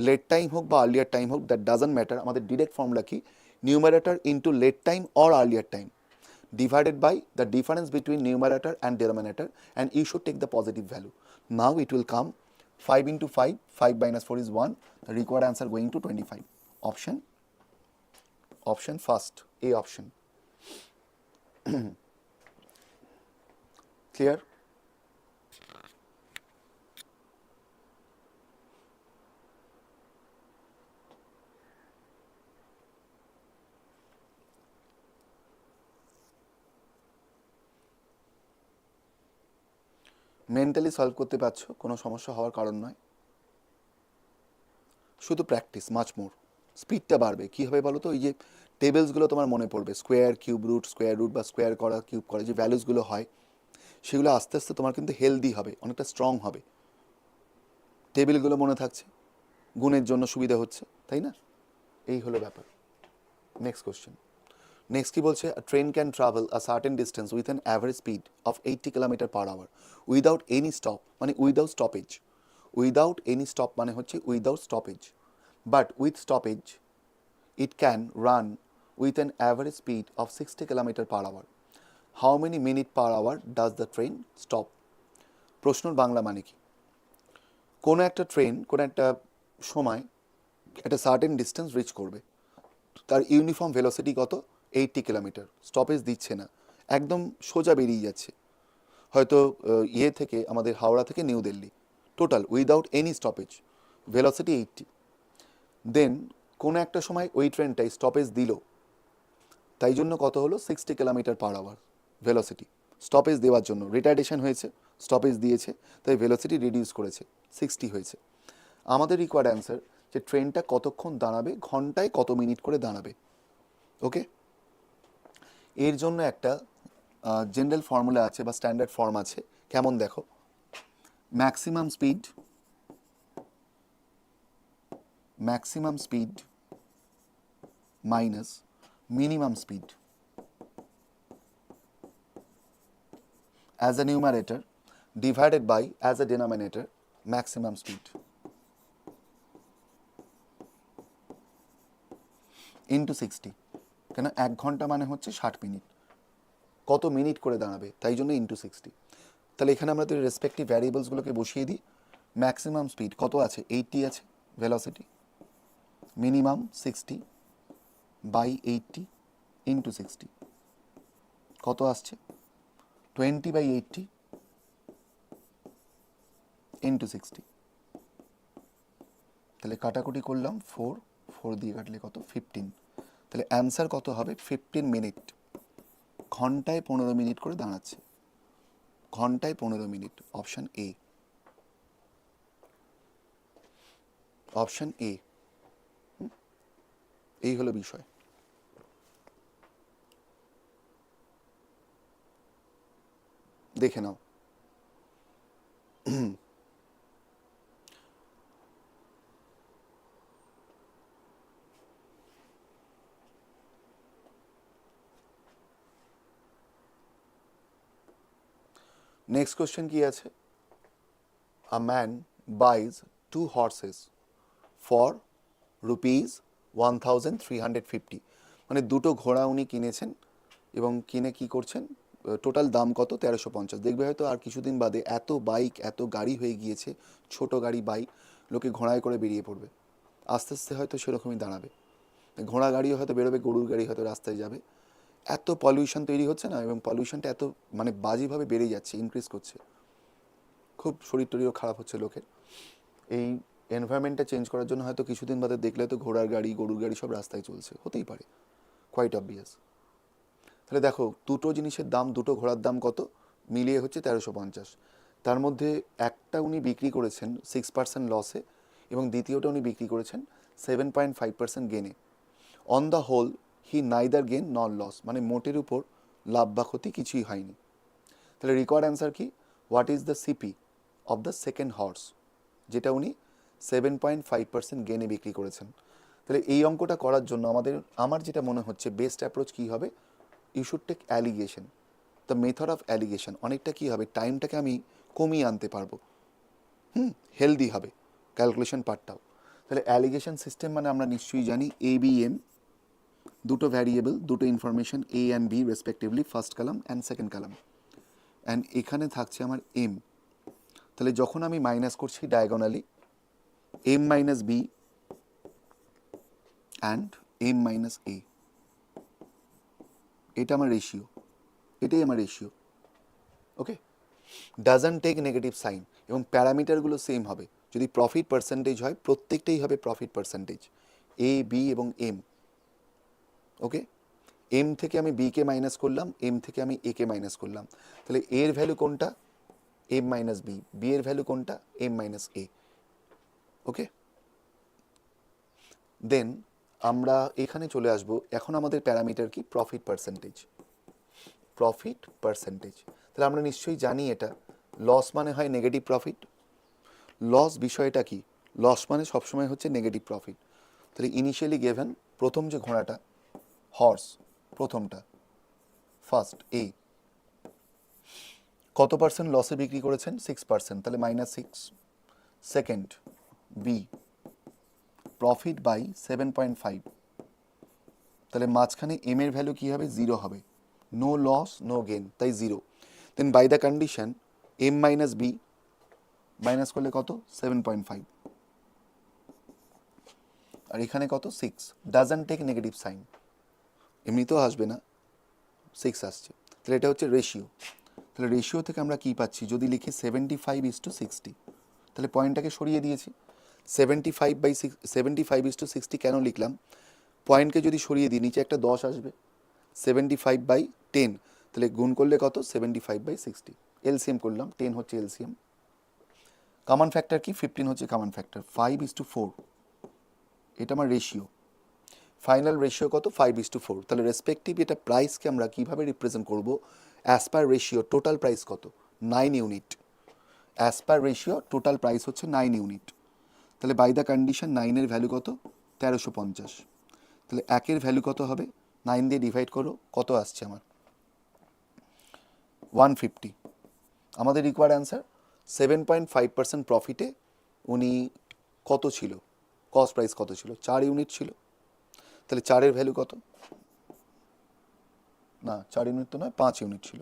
late time হোক বা আর্লিয়ার টাইম হোক, দ্যাট ডাজন্ট ম্যাটার, আমাদের ডিরেক্ট ফর্মুলা কি, numerator into late time or earlier time, divided by the difference between numerator and denominator, and you should take the positive value. Now it will come 5 into 5, 5 minus 4 is 1, the required answer going to 25. Option first, A option. Clear? Mentally solve করতে পারছো, কোনো সমস্যা হওয়ার কারণ নয়, শুধু practice, much more. স্পিডটা বাড়বে, কী হবে বলো তো, ওই যে টেবিলসগুলো তোমার মনে পড়বে, square, cube root, square root বা স্কোয়ার করা, কিউব করা, যে ভ্যালুসগুলো হয় সেগুলো আস্তে আস্তে তোমার কিন্তু হেলদি হবে, অনেকটা স্ট্রং হবে। টেবিলগুলো মনে থাকছে, গুণের জন্য সুবিধা হচ্ছে, তাই না? এই হলো ব্যাপার। Next question. নেক্সট কি বলছে, a train can travel a certain distance with an average speed of 80 km/h without any stop, মানে without stoppage. Without any stop মানে হচ্ছে without stoppage, but with stoppage it can run with an average speed of 60 km/h. How many minutes per hour does the train stop? প্রশ্নর বাংলা মানে কি, কোনো একটা train কোনো একটা সময় একটা সার্টেন ডিস্টেন্স রিচ করবে, তার ইউনিফর্ম ভেলোসিটি কত, 80 কিলোমিটার, স্টপেজ দিচ্ছে না, একদম সোজা বেরিয়ে যাচ্ছে, হয়তো ইয়ে থেকে আমাদের হাওড়া থেকে new Delhi, total without any stoppage, velocity 80। দেন কোনো একটা সময় ওই ট্রেনটাই স্টপেজ দিল, তাই জন্য কত হলো, 60 km/h ভেলোসিটি। স্টপেজ দেওয়ার জন্য রিটার্ডেশন হয়েছে, স্টপেজ দিয়েছে, তাই ভেলোসিটি রিডিউস করেছে, 60 হয়েছে। আমাদের রিকোয়ার্ড অ্যান্সার যে ট্রেনটা কতক্ষণ দাঁড়াবে, ঘন্টায় কত মিনিট করে দাঁড়াবে। ওকে, এর জন্য একটা জেনারেল ফর্মুলা আছে বা স্ট্যান্ডার্ড ফর্ম আছে, কেমন দেখো, maximum speed minus minimum speed as a numerator divided by as a denominator maximum speed into 60, কেন 1 ঘন্টা মানে হচ্ছে 60 মিনিট, কত মিনিট করে দাঁড়াবে তাই জন্য ইন্টু 60। তাহলে এখানে আমরা রেসপেক্টিভ ভ্যারিয়েবলসগুলোকে বসিয়ে দিই। ম্যাক্সিমাম স্পিড কত আছে, 80 আছে ভেলোসিটি, মিনিমাম 60 বাই 80 ইন্টু 60 কত আসছে, 20/80 ইন্টু 60। তাহলে কাটাকুটি করলাম, 4 দিয়ে কাটলে কত, 15। তাহলে অ্যান্সার কত হবে, 15 মিনিট, ঘন্টায় 15 মিনিট করে দাঁড়াচ্ছে, ঘন্টায় 15 minute. Option A, option A, এই হলো বিষয়। দেখে নাও। নেক্সট কোশ্চেন কি আছে, আ ম্যান বাইজ 2 horses ফর ₹1350, মানে দুটো ঘোড়া উনি কিনেছেন এবং কিনে কি করছেন, টোটাল দাম কত, 1350। দেখবে হয়তো আর কিছুদিন বাদে এত বাইক এত গাড়ি হয়ে গিয়েছে, ছোট গাড়ি বাইক, লোকে ঘোড়ায় করে বেরিয়ে পড়বে, আস্তে আস্তে হয়তো সেরকমই দাঁড়াবে, ঘোড়া গাড়িও হয়তো বেরোবে, গরুর গাড়ি হয়তো রাস্তায় যাবে। এত পলিউশন তৈরি হচ্ছে না, এবং পলিউশনটা এত মানে বাজেভাবে বেড়ে যাচ্ছে, ইনক্রিজ করছে, খুব শরীর টরীরও খারাপ হচ্ছে লোকের। এই এনভায়রনমেন্টটা চেঞ্জ করার জন্য হয়তো কিছুদিন বাদে দেখলে তো ঘোড়ার গাড়ি গরুর গাড়ি সব রাস্তায় চলছে, হতেই পারে, কোয়াইট অবভিয়াস। তাহলে দেখো দুটো জিনিসের দাম, দুটো ঘোড়ার দাম কত মিলিয়ে হচ্ছে 1350, তার মধ্যে একটা উনি বিক্রি করেছেন 6% লসে এবং দ্বিতীয়টা উনি বিক্রি করেছেন 7.5% গেনে। On the whole he neither gain nor loss, মানে মোটের উপর লাভ বা ক্ষতি কিছুই হয়নি। তাহলে রিকোয়ার্ড অ্যান্সার কি, what is the CP of the second horse, যেটা উনি 7.5% গেনে বিক্রি করেছেন। তাহলে এই অঙ্কটা করার জন্য আমার যেটা মনে হচ্ছে বেস্ট অ্যাপ্রোচ কী হবে, you should take alligation, the method of alligation. অনেকটা কী হবে, টাইমটাকে আমি কমিয়ে আনতে পারবো, হেলদি হবে ক্যালকুলেশন পার্টটাও। তাহলে অ্যালিগেশন সিস্টেম মানে আমরা নিশ্চয়ই জানি ABM দুটো ভ্যারিয়েবল, দুটো information A and B respectively, first column and second column, and এখানে থাকছে আমার এম। তাহলে যখন আমি মাইনাস করছি diagonally M minus B and M minus A, এটা আমার রেশিও, এটাই আমার ratio. Okay, doesn't take negative sign, এবং প্যারামিটারগুলো সেম হবে। যদি প্রফিট পার্সেন্টেজ হয় প্রত্যেকটাই হবে প্রফিট পার্সেন্টেজ, এ বি এবং এম। ওকে, এম থেকে আমি বি কে মাইনাস করলাম, এম থেকে আমি এ কে মাইনাস করলাম, তাহলে এর ভ্যালু কোনটা? এম মাইনাস বি, বি এর ভ্যালু কোনটা? এম মাইনাস এ। ওকে, দেন আমরা এখানে চলে আসবো, এখন আমাদের প্যারামিটার কি? Profit percentage. প্রফিট পার্সেন্টেজ, তাহলে আমরা নিশ্চয়ই জানি এটা লস মানে হয় নেগেটিভ প্রফিট। লস বিষয়টা কি? লস মানে সবসময় হচ্ছে নেগেটিভ প্রফিট। তাহলে ইনিশিয়ালি গেভেন প্রথম যে ঘোড়াটা হর্স, প্রথমটা ফার্স্ট এ, কত পার্সেন্ট লসে বিক্রি করেছেন? 6%, তাহলে -6। সেকেন্ড বি, প্রফিট বাই 7.5, তাহলে মাঝখানে এম এর ভ্যালু কী হবে? 0 হবে, নো লস নো গেন, তাই 0। Then by the condition M minus B, minus করলে কত? 7.5, আর এখানে কত? 6। ডাজন্ট টেক নেগেটিভ সাইন, এমনিতেও আসবে না, 6 আসছে, তাহলে এটা হচ্ছে রেশিও। তাহলে রেশিও থেকে আমরা কী পাচ্ছি? যদি লিখি 75:60, তাহলে পয়েন্টটাকে সরিয়ে দিয়েছি। 75/60 কেন লিখলাম? পয়েন্টকে যদি সরিয়ে দিই নিচে একটা 10 আসবে, 75/10, তাহলে গুণ করলে কত? 75/60। এলসিএম করলাম, 10 হচ্ছে এলসিএম। কমন ফ্যাক্টর কি? 15 হচ্ছে কমন ফ্যাক্টর। 5:4, এটা আমার রেশিও। ফাইনাল রেশিও কত? 5:4। তাহলে রেসপেক্টিভ এটা প্রাইসকে আমরা কীভাবে রিপ্রেজেন্ট করবো? As per ratio total price কত? 9 unit. As per ratio total price হচ্ছে 9 ইউনিট। তাহলে বাই দ্য কন্ডিশন 9-এর ভ্যালু কত? 1350। তাহলে 1-এর ভ্যালু কত হবে? 9 দিয়ে ডিভাইড করো, কত আসছে আমার? 150। আমাদের রিকোয়ার্ড অ্যান্সার 7.5% প্রফিটে উনি কত ছিল? কস্ট প্রাইস কত ছিল? 4 ইউনিট ছিল। তাহলে 4-এর ভ্যালু কত? না 4 ইউনিট তো নয়, 5 ইউনিট ছিল,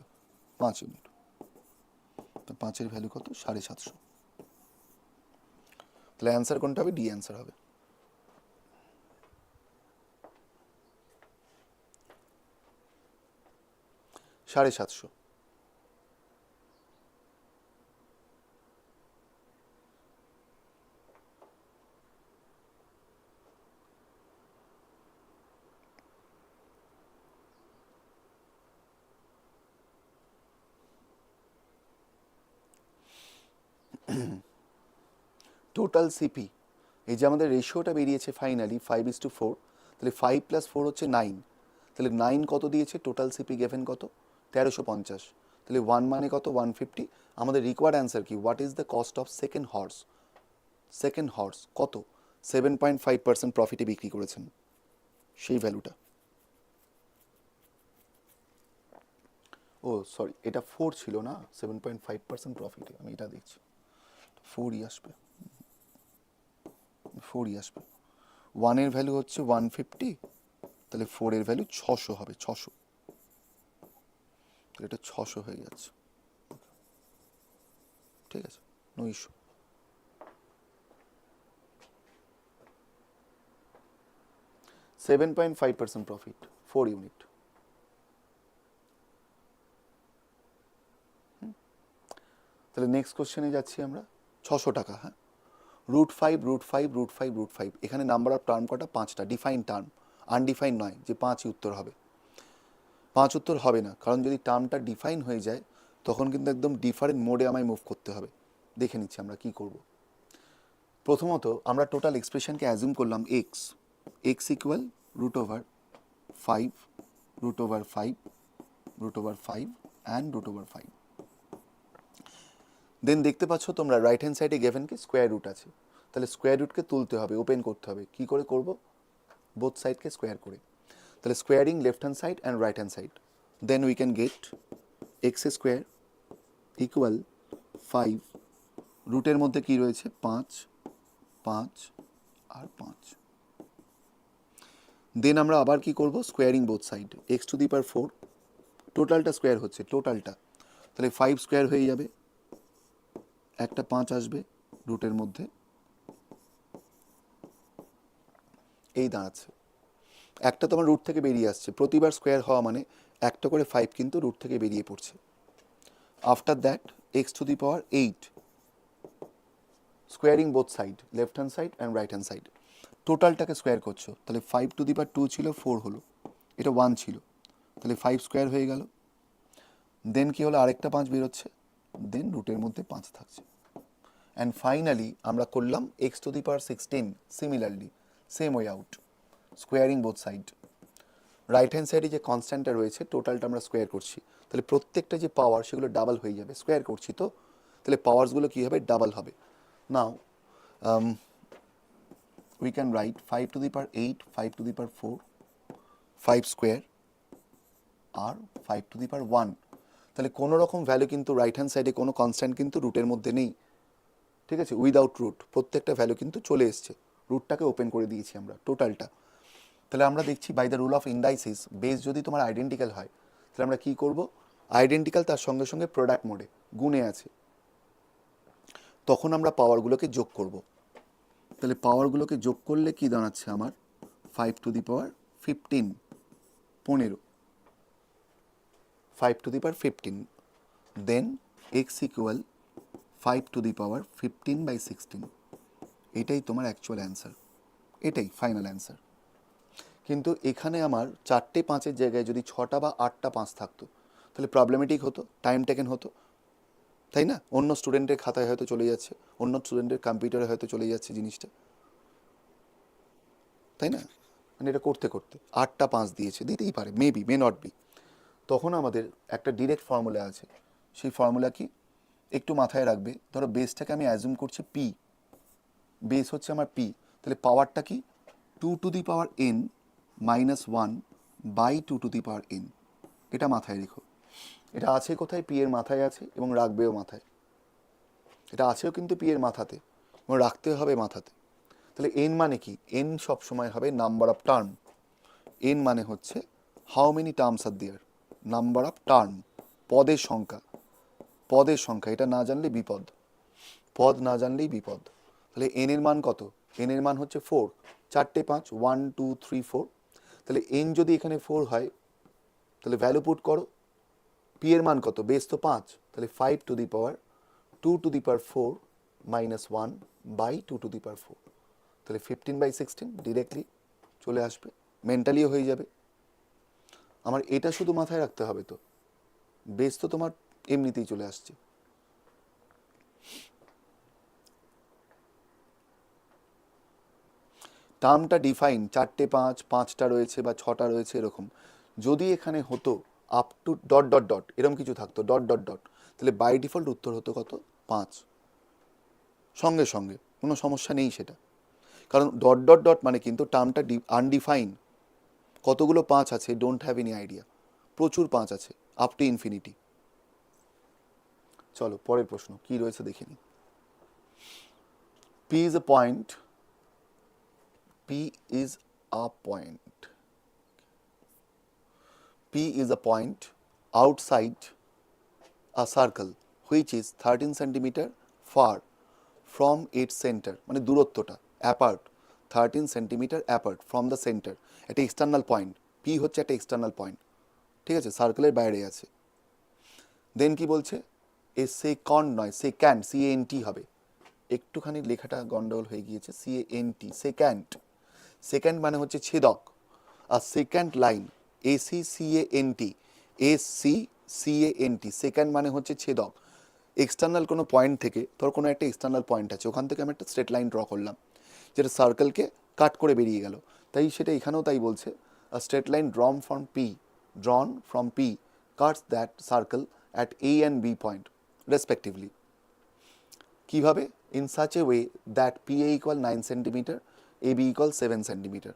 5 ইউনিট। তো 5-এর ভ্যালু কত? 750। তাহলে অ্যান্সার কোনটা হবে? ডি অ্যান্সার হবে। $750। টোটাল সিপি, এই যে আমাদের রেশিওটা বেরিয়েছে ফাইনালি 5:4, তাহলে 5 + 4 হচ্ছে 9, তাহলে 9 কত দিয়েছে? টোটাল সিপি গেভেন কত? 1350। তাহলে 1 মানে কত? 150। আমাদের রিকোয়ার্ড অ্যান্সার কি? What is the cost of second horse? Second horse কত? 7.5% প্রফিটে বিক্রি করেছেন, সেই ভ্যালুটা। ও সরি, এটা 4 ছিল না, 7.5% প্রফিটে, আমি এটা দেখছি, 4ই আসবে, 4ই আসবে। 1-এর ভ্যালু হচ্ছে 150, তাহলে 4-এর ভ্যালু 600 হবে, 600। তাহলে এটা 600 হয়ে যাচ্ছে, ঠিক আছে, নো ইস্যু। $7.5% profit, 4 unit. তাহলে নেক্সট কোশ্চেনে যাচ্ছি আমরা। 600 টাকা, হ্যাঁ। √5, √5, √5, √5, এখানে নাম্বার অফ টার্ম কটা? 5টা। ডিফাইন টার্ম, আনডিফাইন নয় যে 5ই উত্তর হবে। 5 উত্তর হবে না, কারণ যদি টার্মটা ডিফাইন হয়ে যায় তখন কিন্তু একদম ডিফারেন্ট মোডে আমায় মুভ করতে হবে। দেখে নিচ্ছি আমরা কি করব। প্রথমত আমরা টোটাল এক্সপ্রেশনকে অ্যাজিউম করলাম এক্স, এক্স ইকুয়াল √5, √5, √5 অ্যান্ড √5। দেন দেখতে পাচ্ছ তোমরা রাইট হ্যান্ড সাইডে গেভেন কি স্কোয়ার রুট আছে, তাহলে স্কোয়ার রুটকে তুলতে হবে, ওপেন করতে হবে। কি করে করব? বোথ সাইডকে স্কোয়ার করে। তাহলে squaring left hand side and right hand side, then we can get X square equal 5, রুটের মধ্যে কি রয়েছে? 5, 5 আর 5। দেন আমরা আবার কি করব, squaring both side, x to the power 4, টোটালটা স্কোয়ার হচ্ছে, টোটালটা, তাহলে 5 স্কোয়ার হয়ে যাবে, একটা 5 আসবে রুটের মধ্যে, এই দাঁড়াচ্ছে। একটা তোমার রুট থেকে বেরিয়ে আসছে, প্রতিবার স্কোয়ার হওয়া মানে একটা করে 5 কিন্তু রুট থেকে বেরিয়ে পড়ছে। After that x to the power 8, squaring both side, left hand side and right hand side, টোটালটাকে স্কোয়ার করছো, তাহলে 5 টু দি পাওয়ার 2 ছিল, 4 হলো, এটা 1 ছিল, তাহলে 5 স্কোয়ার হয়ে গেল। দেন কি হলো, আরেকটা 5 বেরোচ্ছে, দেন রুটের মধ্যে 5 থাকছে। অ্যান্ড ফাইনালি আমরা করলাম x to the power 16, similarly same way out, squaring both side, right hand সাইডে যে কনস্ট্যান্টটা রয়েছে টোটালটা আমরা স্কোয়ার করছি, তাহলে প্রত্যেকটা যে পাওয়ার সেগুলো ডাবল হয়ে যাবে, স্কোয়ার করছি তো, তাহলে পাওয়ারসগুলো কী হবে, ডাবল হবে। নাও we can write 5 to the power 8, 5 to the power 4, 5 square R 5 to the power 1, তাহলে কোনো রকম ভ্যালু কিন্তু রাইট হ্যান্ড সাইডে কোনো কনস্ট্যান্ট কিন্তু রুটের মধ্যে নেই, ঠিক আছে, উইদাউট রুট, প্রত্যেকটা ভ্যালু কিন্তু চলে এসছে, রুটটাকে ওপেন করে দিয়েছি আমরা টোটালটা। তাহলে আমরা দেখছি by the rule of indices, base যদি তোমার আইডেন্টিক্যাল হয় তাহলে আমরা কি করব, আইডেন্টিক্যাল তার সঙ্গে সঙ্গে প্রোডাক্ট মোডে গুণে আছে, তখন আমরা পাওয়ারগুলোকে যোগ করব। তাহলে পাওয়ারগুলোকে যোগ করলে কি দাঁড়াচ্ছে আমার, 5 to the power 15, 15, 5 to the power 15, then x equal 5 to the power 15/16, এটাই তোমার অ্যাকচুয়াল অ্যান্সার, এটাই ফাইনাল অ্যান্সার। কিন্তু এখানে আমার 4টে 5-এর জায়গায় যদি 6টা বা 8টা 5 থাকতো তাহলে প্রবলেমেটিক হতো, টাইম টেকেন হতো, তাই না, অন্য স্টুডেন্টের খাতায় হয়তো চলে যাচ্ছে, অন্য স্টুডেন্টের কম্পিউটারে হয়তো চলে যাচ্ছে জিনিসটা, তাই না, মানে এটা করতে করতে 8টা 5 দিয়েছে, দিতেই পারে, মেবি, মে নট বি, তখন আমাদের একটা ডিরেক্ট ফর্মুলা আছে, সেই ফর্মুলা কি একটু মাথায় রাখবে, ধরো বেসটাকে আমি অ্যাজুম করছি পি, বেস হচ্ছে আমার পি, তাহলে পাওয়ারটা কি 2 to the power n -1 by 2 to the power n, এটা মাথায় রেখো, এটা আছে কোথায়, পি এর মাথায় আছে এবং রাখবেও মাথায়, এটা আছেও কিন্তু পি এর মাথাতে এবং রাখতে হবে মাথাতে। তাহলে এন মানে কি, এন সবসময় হবে নাম্বার অফ টার্ম, এন মানে হচ্ছে how many terms are there, number of term, পদের সংখ্যা, পদের সংখ্যা, এটা না জানলে বিপদ, পদ না জানলেই বিপদ। তাহলে এন এর মান কত, এন এর মান হচ্ছে 4, 4টে 5, 1 2 3 4, তাহলে এন যদি এখানে 4 হয় তাহলে ভ্যালু পুট করো, পি এর মান কত, বেস তো 5, তাহলে 5 to the power 2 to the power 4 -1 by 2 to the power 4, তাহলে 15/16 ডিরেক্টলি চলে আসবে, মেন্টালিও হয়ে যাবে। আমার এটা শুধু মাথায় রাখতে হবে, তো বেস তো তোমার এমনিতেই চলে আসছে। টার্মটা ডিফাইন, 4টে 5, 5টা রয়েছে বা 6টা রয়েছে এরকম, যদি এখানে হতো up to dot dot dot এরকম কিছু থাকতো, ডট ডট ডট, তাহলে বাই ডিফল্ট উত্তর হতো কত, 5, সঙ্গে সঙ্গে, কোনো সমস্যা নেই সেটা, কারণ ডট ডট ডট মানে কিন্তু টার্মটা আনডিফাইন, কতগুলো 5 আছে ডোন্ট হ্যাভ এনি আইডিয়া, প্রচুর 5 আছে, আপ টু ইনফিনিটি। চলো পরের প্রশ্ন কি রয়েছে দেখে নিই। P is a point, P is a point. P is a point outside a circle which is 13 centimeter far from its center, মানে দূরত্বটা apart, 13 centimeter apart from the center, একটা এক্সটার্নাল পয়েন্ট, P হচ্ছে একটা external point, ঠিক আছে, সার্কেলের বাইরে আছে। দেন কি বলছে, এ সেকন্ড নয়, সেকেন্ড, CANT হবে, একটুখানি লেখাটা গন্ডগোল হয়ে গিয়েছে, CANT, সেকেন্ড, সেকেন্ড মানে হচ্ছে ছেদক, আর second line ACCANT, ACCANT, second মানে হচ্ছে ছেদক, এক্সটার্নাল কোনো পয়েন্ট থেকে, ধর কোনো একটা এক্সটার্নাল পয়েন্ট আছে, ওখান থেকে আমি একটা স্ট্রেট লাইন ড্র করলাম যেটা সার্কেলকে কাট করে বেরিয়ে গেল, তাই সেটা এখানেও তাই বলছে, আ straight line drawn from P cuts that circle at A and B point respectively, কিভাবে, in such a way that PA equal 9 centimeter, AB equal 7 centimeter.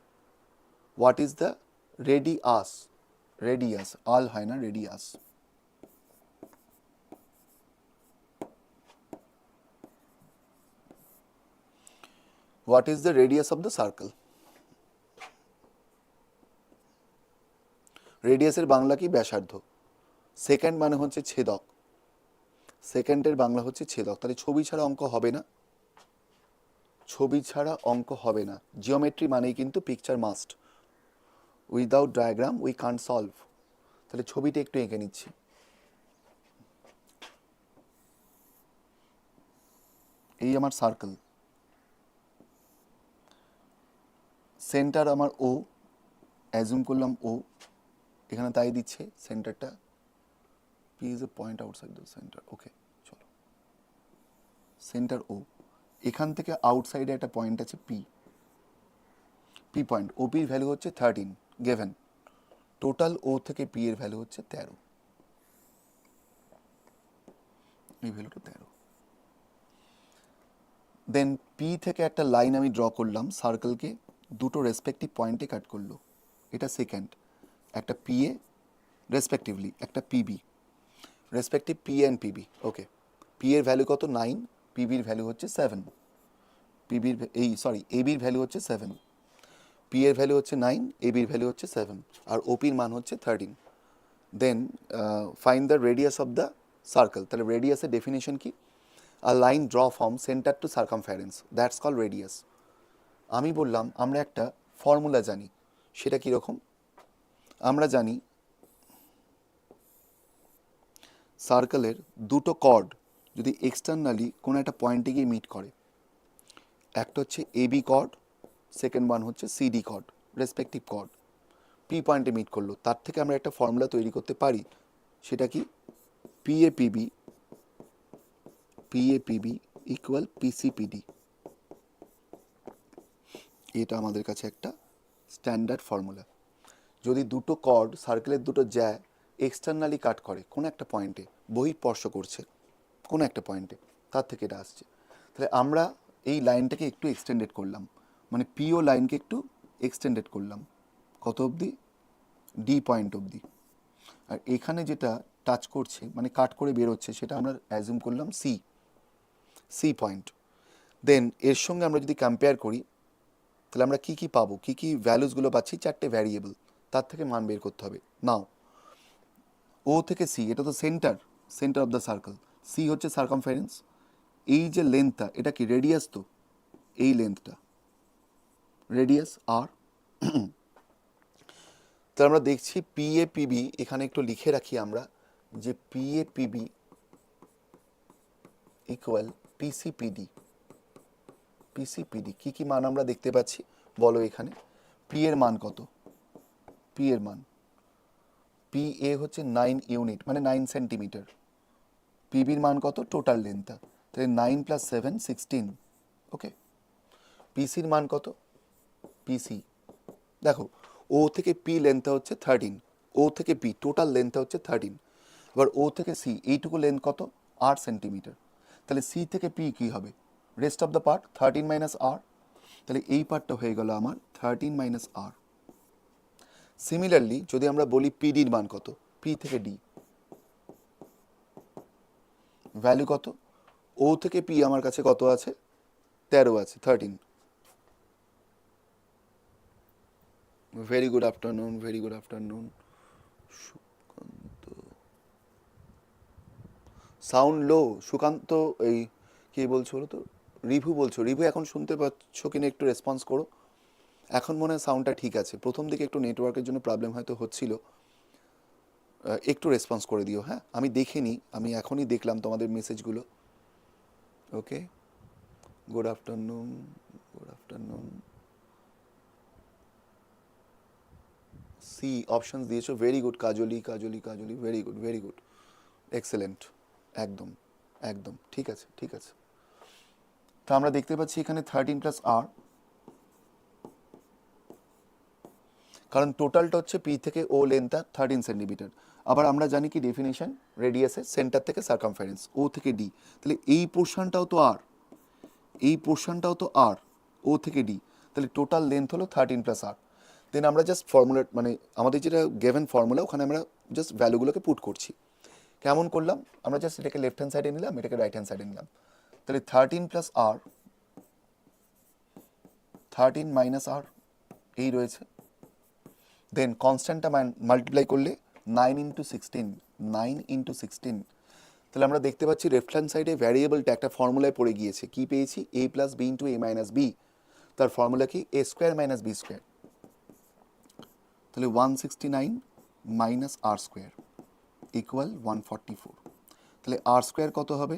What is the radius? Radius, all হয় না, radius. What is the radius of the circle? রেডিয়াসের Bangla কি? ব্যাসার্ধ। Second মানে হচ্ছে ছেদক, সেকেন্ডের বাংলা হচ্ছে ছেদক। তাহলে ছবি ছাড়া অঙ্ক হবে না, ছবি ছাড়া অঙ্ক হবে না। জিওমেট্রি মানেই কিন্তু picture must, without diagram we can't solve. তাহলে ছবিটা একটু এঁকে নিচ্ছি। এই আমার সার্কেল, সেন্টার আমার ও, অ্যাজুম করলাম ও, এখানে তাই দিচ্ছে সেন্টারটা, P is a point outside the centre. Okay, চলো, সেন্টার ও, এখান থেকে আউটসাইডে একটা পয়েন্ট আছে পি, পি পয়েন্ট। ও পির ভ্যালু হচ্ছে 13 গেভেন, টোটাল ও থেকে পি এর ভ্যালু হচ্ছে 13, এই ভ্যালুটা 13। দেন পি থেকে একটা লাইন আমি ড্র করলাম, সার্কেলকে দুটো রেসপেক্টিভ পয়েন্টে কাট করলো, এটা সেকেন্ড, একটা পি এ রেসপেক্টিভলি, একটা PB, respective P and PB. Okay, P এর ভ্যালু কত? 9, পিবির ভ্যালু হচ্ছে 7, পিবির এবির ভ্যালু হচ্ছে 7, পি এর ভ্যালু হচ্ছে 9, এবির ভ্যালু হচ্ছে 7, আর ওপির মান হচ্ছে 13। Then find the radius of the circle. তাহলে রেডিয়াসের ডেফিনেশন কি? A line draw from centre to circumference, that's call radius. আমি বললাম আমরা একটা ফর্মুলা জানি, সেটা কীরকম? আমরা জানি সার্কেলের দুটো কর্ড যদি এক্সটার্নালি কোনো একটা পয়েন্টে গিয়ে মিট করে, একটা হচ্ছে এবি কর্ড, সেকেন্ড ওয়ান হচ্ছে CD chord, respective chord, P পয়েন্টে মিট করলো, তার থেকে আমরা একটা ফর্মুলা তৈরি করতে পারি। সেটা কি? P A PB, P A PB equal PC PD. এটা আমাদের কাছে একটা স্ট্যান্ডার্ড ফর্মুলা। যদি দুটো কর্ড সার্কেলের দুটো জ্যা এক্সটার্নালি কাট করে কোনো একটা পয়েন্টে, বহিঃস্পর্শ করছে কোনো একটা পয়েন্টে, তার থেকে এটা আসছে। তাহলে আমরা এই লাইনটাকে একটু এক্সটেন্ডেড করলাম, মানে পিও লাইনকে একটু এক্সটেন্ডেড করলাম, কত অবধি? ডি পয়েন্ট অবধি। আর এখানে যেটা টাচ করছে মানে কাট করে বেরোচ্ছে, সেটা আমরা অ্যাজুম করলাম সি, সি পয়েন্ট। দেন এর সঙ্গে আমরা যদি কম্পেয়ার করি, তাহলে আমরা কী কী পাবো, কী কী ভ্যালুসগুলো পাচ্ছি? 4টে ভ্যারিয়েবল, তার থেকে মান বের করতে হবে। নাও ও থেকে সি, এটা তো centre, centre of the circle, C হচ্ছে সার্কামফারেন্স, এই যে লেন্থটা এটা কি? রেডিয়াস। তো এই লেন্থটা রেডিয়াস আর। তাহলে আমরা দেখছি পি এ পিবি, এখানে একটু লিখে রাখি আমরা যে পি এ পিবি ইকুয়াল পিসিপিডি। পিসিপিডি কী কী মান আমরা দেখতে পাচ্ছি বলো এখানে? পি এর মান কত? পি এর মান, পি এ হচ্ছে 9 ইউনিট মানে 9 সেন্টিমিটার। পিবির মান কত? টোটাল লেন্থটা, তাহলে 9 + 7 16। ওকে, পিসির মান কত? পিসি দেখো, ও থেকে পি লেন্থটা হচ্ছে 13, ও থেকে পি টোটাল লেন্থটা হচ্ছে 13, এবার ও থেকে সি এইটুকু লেন্থ কত? 8 সেন্টিমিটার। তাহলে সি থেকে পি কী হবে? Rest of the part 13 - r, তাহলে এই পার্টটা হয়ে গেল আমার 13 - r। সিমিলারলি যদি আমরা বলি পিডির মান কত, পি থেকে ডি ভ্যালু কত? ও থেকে পি আমার কাছে কত আছে? 13 আছে, 13। Very good afternoon, very good afternoon. Sukanta, sound low. Sukanta, এই কে বলছো বলো তো? রিভু বলছো। রিভু এখন শুনতে পাচ্ছ কিনা একটু রেসপন্স করো। এখন মনে হয় সাউন্ডটা ঠিক আছে, প্রথম দিকে একটু নেটওয়ার্কের জন্য প্রবলেম হয়তো হচ্ছিল, একটু রেসপন্স করে দিও। হ্যাঁ, আমি দেখিনি, আমি এখনই দেখলাম তোমাদের মেসেজগুলো। Okay, good afternoon, good afternoon. C options দিয়েছো, very good. Kajli, Kajli, Kajli, very good, very good, excellent, একদম একদম ঠিক আছে, ঠিক আছে। তো আমরা দেখতে পাচ্ছি এখানে 13 + r, কারণ টোটালটা হচ্ছে পি থেকে ও লেন্থটা 13 সেন্টিমিটার। আবার আমরা জানি কি ডেফিনেশন রেডিয়াসের? সেন্টার থেকে সার্কামফারেন্স, ও থেকে ডি। তাহলে এই পোর্শনটাও তো আর, এই পোর্শনটাও তো আর, ও থেকে ডি, তাহলে টোটাল লেন্থ হলো 13 + r। দেন আমরা জাস্ট ফর্মুলা, মানে আমাদের যেটা গেভেন ফর্মুলা, ওখানে আমরা জাস্ট ভ্যালুগুলোকে পুট করছি। কেমন করলাম? আমরা জাস্ট এটাকে লেফট হ্যান্ড সাইডে নিলাম, এটাকে রাইট হ্যান্ড সাইডে নিলাম। তাহলে 13 + r, 13 - r এই রয়েছে, দেন কনস্ট্যান্টটা মাল্টিপ্লাই করলে 9 × 16, 9 × 16, তাহলে আমরা দেখতে পাচ্ছি লেফট হ্যান্ড সাইডে ভ্যারিয়েবলটা একটা ফর্মুলায় পড়ে গিয়েছে, কি পেয়েছি, a + b × a - b, তার ফর্মুলা কি, a² - b², তাহলে 169 - r² ইকুয়াল 144, তাহলে r² কত হবে,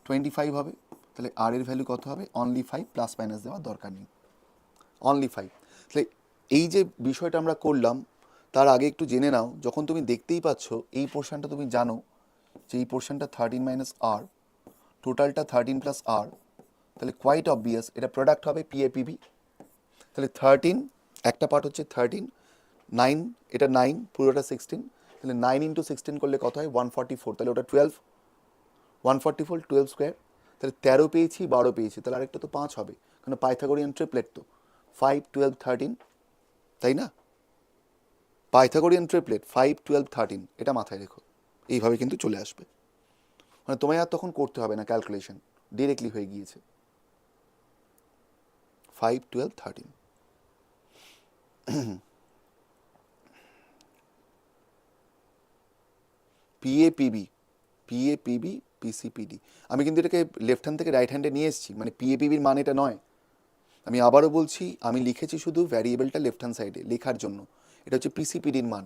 25 হবে, তাহলে r এর ভ্যালু কত হবে, অনলি 5, প্লাস মাইনাস দেওয়ার দরকার নেই, অনলি 5। তাহলে এই যে বিষয়টা আমরা করলাম, তার আগে একটু জেনে নাও, যখন তুমি দেখতেই পাচ্ছ এই পোর্শনটা তুমি জানো যে এই পোর্শনটা 13 - r, টোটালটা 13 + r, তাহলে কোয়াইট অবভিয়াস এটা প্রোডাক্ট হবে PAPB। তাহলে 13, একটা পার্ট হচ্ছে 13, 9, এটা 9, পুরোটা 16, তাহলে 9 × 16 করলে কত হয়, 144, তাহলে ওটা 12, 144, 12², তাহলে 13 পেয়েছি, 12 পেয়েছি, তাহলে আরেকটা তো 5 হবে, কারণ পাইথাগোরিয়ান ট্রিপলেট তো 5, 12, 13, তাই না, পাইথাগোরিয়ান ট্রিপলেট 5, 12, 13, এটা মাথায় রেখো, এইভাবে কিন্তু চলে আসবে, মানে তোমায় আর তখন করতে হবে না ক্যালকুলেশন, ডিরেক্টলি হয়ে গিয়েছে 5, 12, 13। PAPB, PAPB, PCPD, আমি কিন্তু এটাকে লেফট হ্যান্ড থেকে রাইট হ্যান্ডে নিয়ে এসেছি, মানে PAPBর মান এটা নয়, আমি আবারও বলছি, আমি লিখেছি শুধু ভ্যারিয়েবলটা লেফট হ্যান্ড সাইডে লেখার জন্য, এটা হচ্ছে PCPDর মান,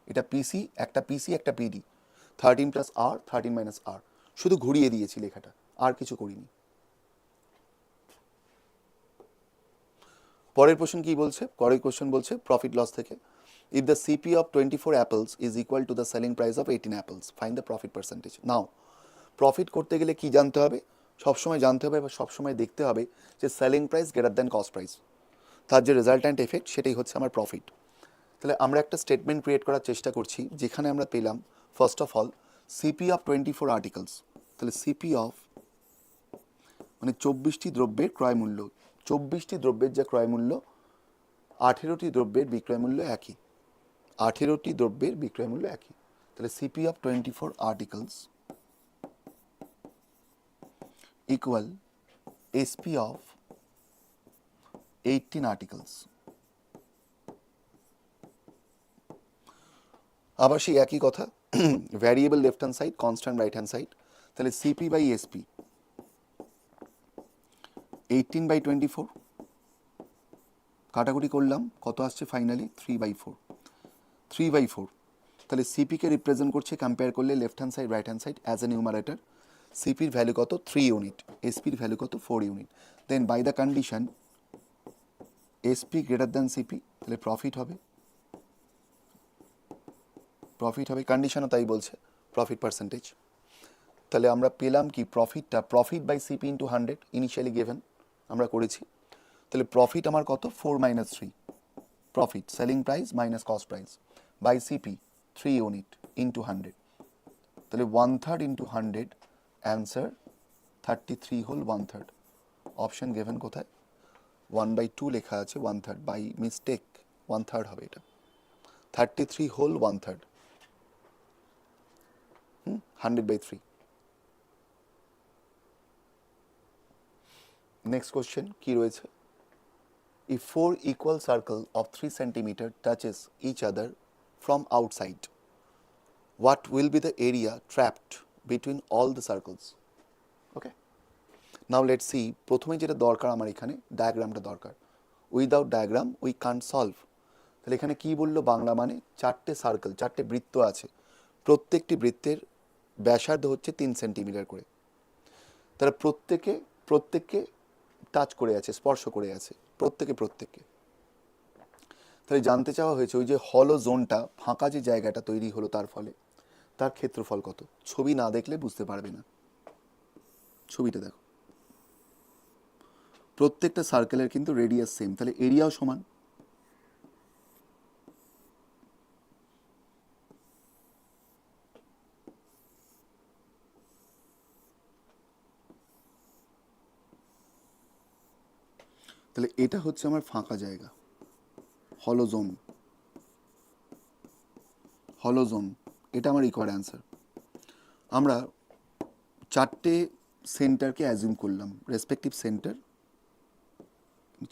এটা পিসি, একটা পিসি, একটা পিডি, 13 + r, 13 - r, শুধু ঘুরিয়ে দিয়েছি লেখাটা, আর কিছু করিনি। পরের কোশ্চেন কি বলছে, পরের কোশ্চেন বলছে প্রফিট লস থেকে, if the CP of 24 apples is equal to the selling price of 18 apples, find the profit percentage. Now profit করতে গেলে কি জানতে হবে, সবসময় জানতে হবে বা সবসময় দেখতে হবে যে selling price greater than cost price, তার যে রেজাল্ট্যান্ট এফেক্ট সেটাই হচ্ছে আমার প্রফিট। তাহলে আমরা একটা স্টেটমেন্ট ক্রিয়েট করার চেষ্টা করছি, যেখানে আমরা পেলাম first of all CP of 24 articles, তাহলে সিপি অফ মানে 24টি দ্রব্যের ক্রয় মূল্য, 24টি দ্রব্যের যে ক্রয় মূল্য, 18টি দ্রব্যের বিক্রয় মূল্য একই, 18টি দ্রব্যের বিক্রয় মূল্য একই, তাহলে CP of 24 articles equal SP of 18 articles. আবার সেই একই কথা, variable left hand side, constant right hand side, তাহলে সিপি বাই এসপি 18/24, কাটাকুটি করলাম, কত আসছে ফাইনালি, 3/4, 3/4, তাহলে সিপিকে রিপ্রেজেন্ট করছে কম্পেয়ার করলে left hand side right hand side as a numerator, সিপির ভ্যালু কত, 3 ইউনিট, এসপির ভ্যালু কত, 4 unit, then by the condition SP greater than CP, তাহলে প্রফিট হবে, প্রফিট হবে, কন্ডিশনও তাই বলছে, প্রফিট পার্সেন্টেজ। তাহলে আমরা পেলাম কি, প্রফিটটা, profit by CP into 100 initially given আমরা করেছি, তাহলে প্রফিট আমার কত, 4 - 3, profit selling price minus cost price by CP 3 unit into 100, তাহলে 1/3 into 100, answer 33 whole 1/3, option given কোথায়, 1/2 লেখা আছে, 1/3 বাই মিস্টেক, 1/3 হবে এটা, 33 হোল 1/3, 100/3। নেক্সট কোশ্চেন কি রয়েছে, if 4 equal circle of 3 centimeter touches each other from outside, what will be the area trapped between all the circles? Okay, now let's see, প্রথমে যেটা দরকার আমার এখানে ডায়াগ্রামটা দরকার, without diagram we can't solve. তাহলে এখানে কি বললো, বাংলা মানে 4টে সার্কেল, 4টে বৃত্ত আছে, প্রত্যেকটি বৃত্তের ব্যাসার্ধ হচ্ছে 3 সেন্টিমিটার করে, তারা প্রত্যেককে টাচ করে আছে, স্পর্শ করে আছে, প্রত্যেককে। তাহলে জানতে চাওয়া হয়েছে ওই যে হলো জোনটা, ফাঁকা যে জায়গাটা তৈরি হলো তার ফলে, তার ক্ষেত্রফল কত, ছবি না দেখলে বুঝতে পারবে না, ছবিটা দেখো, প্রত্যেকটা সার্কেলের কিন্তু রেডিয়াস সেম, তাহলে এরিয়াও সমান, তাহলে এটা হচ্ছে আমার ফাঁকা জায়গা, হলো জোন, এটা আমার রিকোয়ার্ড অ্যান্সার। আমরা 4টে সেন্টারকে অ্যাজিউম করলাম, রেসপেক্টিভ সেন্টার,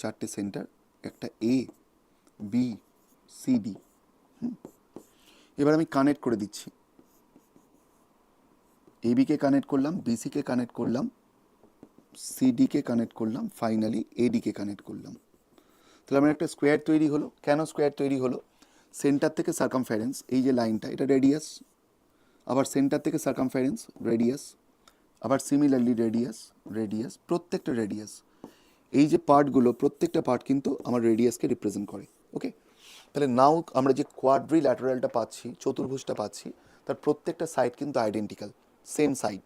4টে সেন্টার, একটা এ, বি, সিডি। এবার আমি কানেক্ট করে দিচ্ছি, এবিকে কানেক্ট করলাম, বিসিকে কানেক্ট করলাম, সিডিকে কানেক্ট করলাম, ফাইনালি এডিকে কানেক্ট করলাম। তাহলে আমার একটা স্কোয়ার তৈরি হলো। কেন স্কোয়ার তৈরি হলো? সেন্টার থেকে সার্কামফারেন্স, এই যে লাইনটা, এটা রেডিয়াস, আবার সেন্টার থেকে সার্কামফারেন্স রেডিয়াস, আবার সিমিলারলি রেডিয়াস, রেডিয়াস, প্রত্যেকটা রেডিয়াস, এই যে পার্টগুলো প্রত্যেকটা পার্ট কিন্তু আমার রেডিয়াসকে রিপ্রেজেন্ট করে। ওকে, তাহলে নাও আমরা যে কোয়াড্রিল্যাটারালটা পাচ্ছি, চতুর্ভুজটা পাচ্ছি, তার প্রত্যেকটা সাইড কিন্তু আইডেন্টিক্যাল, সেম সাইড।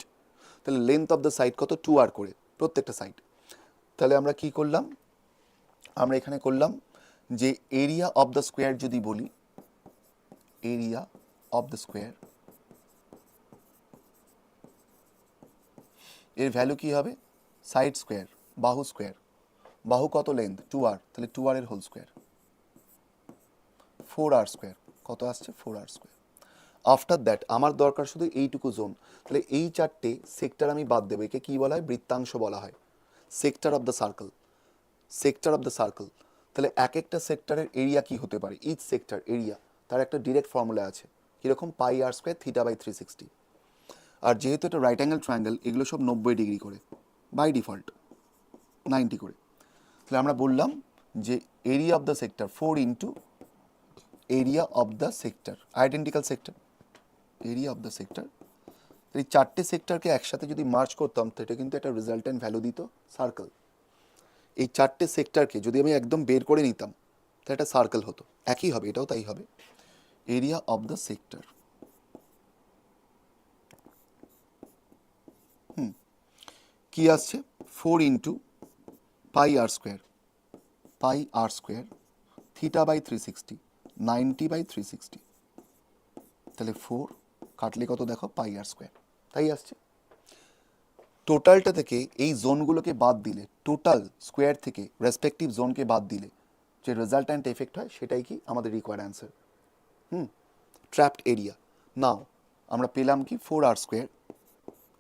তাহলে লেন্থ অফ দ্য সাইড কত? 2r করে প্রত্যেকটা সাইড। তাহলে আমরা কি করলাম? আমরা এখানে করলাম যে এরিয়া অফ দ্য স্কোয়ার যদি বলি, এরিয়া অফ দ্য স্কোয়ার এর ভ্যালু কি হবে? সাইড স্কোয়ার, বাহু স্কোয়ার, বাহু কত লেন্থ? 2r, তাহলে 2r এর হোল স্কোয়ার, 4r স্কোয়ার, কত আসছে? 4r square. আফটার দ্যাট আমার দরকার শুধু এইটুকু জোন। তাহলে এই চারটে সেক্টর আমি বাদ দেবো, একে কী বলা হয়? বৃত্তাংশ বলা হয়, sector of the circle, sector of the circle. তাহলে এক একটা সেক্টরের এরিয়া কি হতে পারে? ইচ সেক্টর এরিয়া, তার একটা ডিরেক্ট ফর্মুলা আছে, কীরকম? পাই আর স্কোয়ার থিটা বাই 360। আর যেহেতু এটা রাইট অ্যাঙ্গেল ট্রায়াঙ্গেল, এগুলো সব 90 ডিগ্রি করে, বাই ডিফল্ট 90 করে। তাহলে আমরা বললাম যে area of the sector 4 into area of the sector, identical sector, area of the sector. এই চারটে সেক্টরকে একসাথে যদি মার্চ করতাম তো এটা কিন্তু একটা রেজাল্টেন্ট ভ্যালু দিত, সার্কেল। এই চারটে সেক্টরকে যদি আমি একদম বের করে নিতাম তাহলে একটা সার্কেল হতো, একই হবে, এটাও তাই হবে, এরিয়া অফ দ্য সেক্টর। কি আসছে? 4 into pi r square, pi r square theta by 360, 90 by 360। তাহলে 4 কাটলে কত দেখো? পাই আর স্কোয়ার, তাই আসছে। টোটালটা থেকে এই জোনগুলোকে বাদ দিলে, টোটাল স্কোয়ার থেকে রেসপেক্টিভ জোনকে বাদ দিলে যে রেজাল্ট্যান্ট এফেক্ট হয় সেটাই কি আমাদের required answer. Trapped area. Now আমরা পেলাম কি? 4r স্কোয়ার,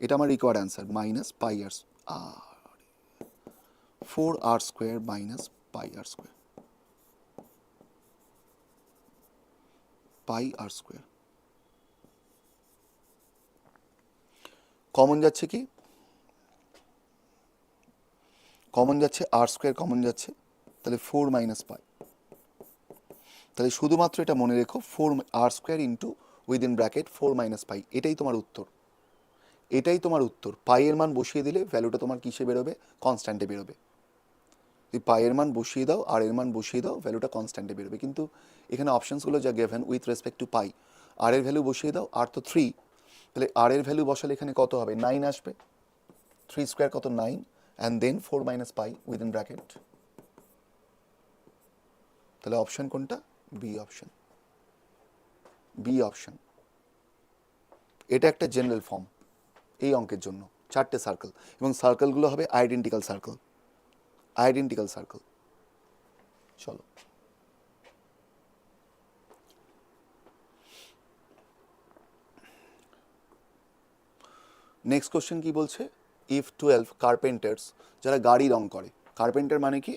এটা আমার required answer, minus pi r, 4r square minus pi r square, pi r square. Common যাচ্ছে কি? কমন যাচ্ছে আর স্কোয়ার, কমন যাচ্ছে, তাহলে 4 মাইনাস পাই। তাহলে শুধুমাত্র এটা মনে রেখো, 4r square into within bracket 4 minus পাই, এটাই তোমার উত্তর, এটাই তোমার উত্তর। পাইয়ের মান বসিয়ে দিলে ভ্যালুটা তোমার কিসে বেরোবে? কনস্ট্যান্টে বেরোবে। তুই পাইয়ের মান বসিয়ে দাও, আর এর মান বসিয়ে দাও, ভ্যালুটা কনস্ট্যান্টে বেরোবে। কিন্তু এখানে অপশানসগুলো যা গেভেন উইথ রেসপেক্ট টু পাই, আর এর ভ্যালু বসিয়ে দাও, আর তো 3, তাহলে আর এর ভ্যালু বসালে এখানে কত হবে? 9 আসবে। 3 স্কোয়ার কত? 9, and then 4 minus pi within bracket. তাহলে অপশান কোনটা? B option, B option. এটা একটা জেনারেল ফর্ম এই অঙ্কের জন্য, চারটে সার্কেল, এবং সার্কেলগুলো হবে আইডেন্টিক্যাল সার্কেল, আইডেন্টিক্যাল সার্কেল। চলো নেক্সট কোশ্চেন কি বলছে? ইফ 12 কার্পেন্টার্স, যারা গাড়ি রং করে, কার্পেন্টার মানে কি?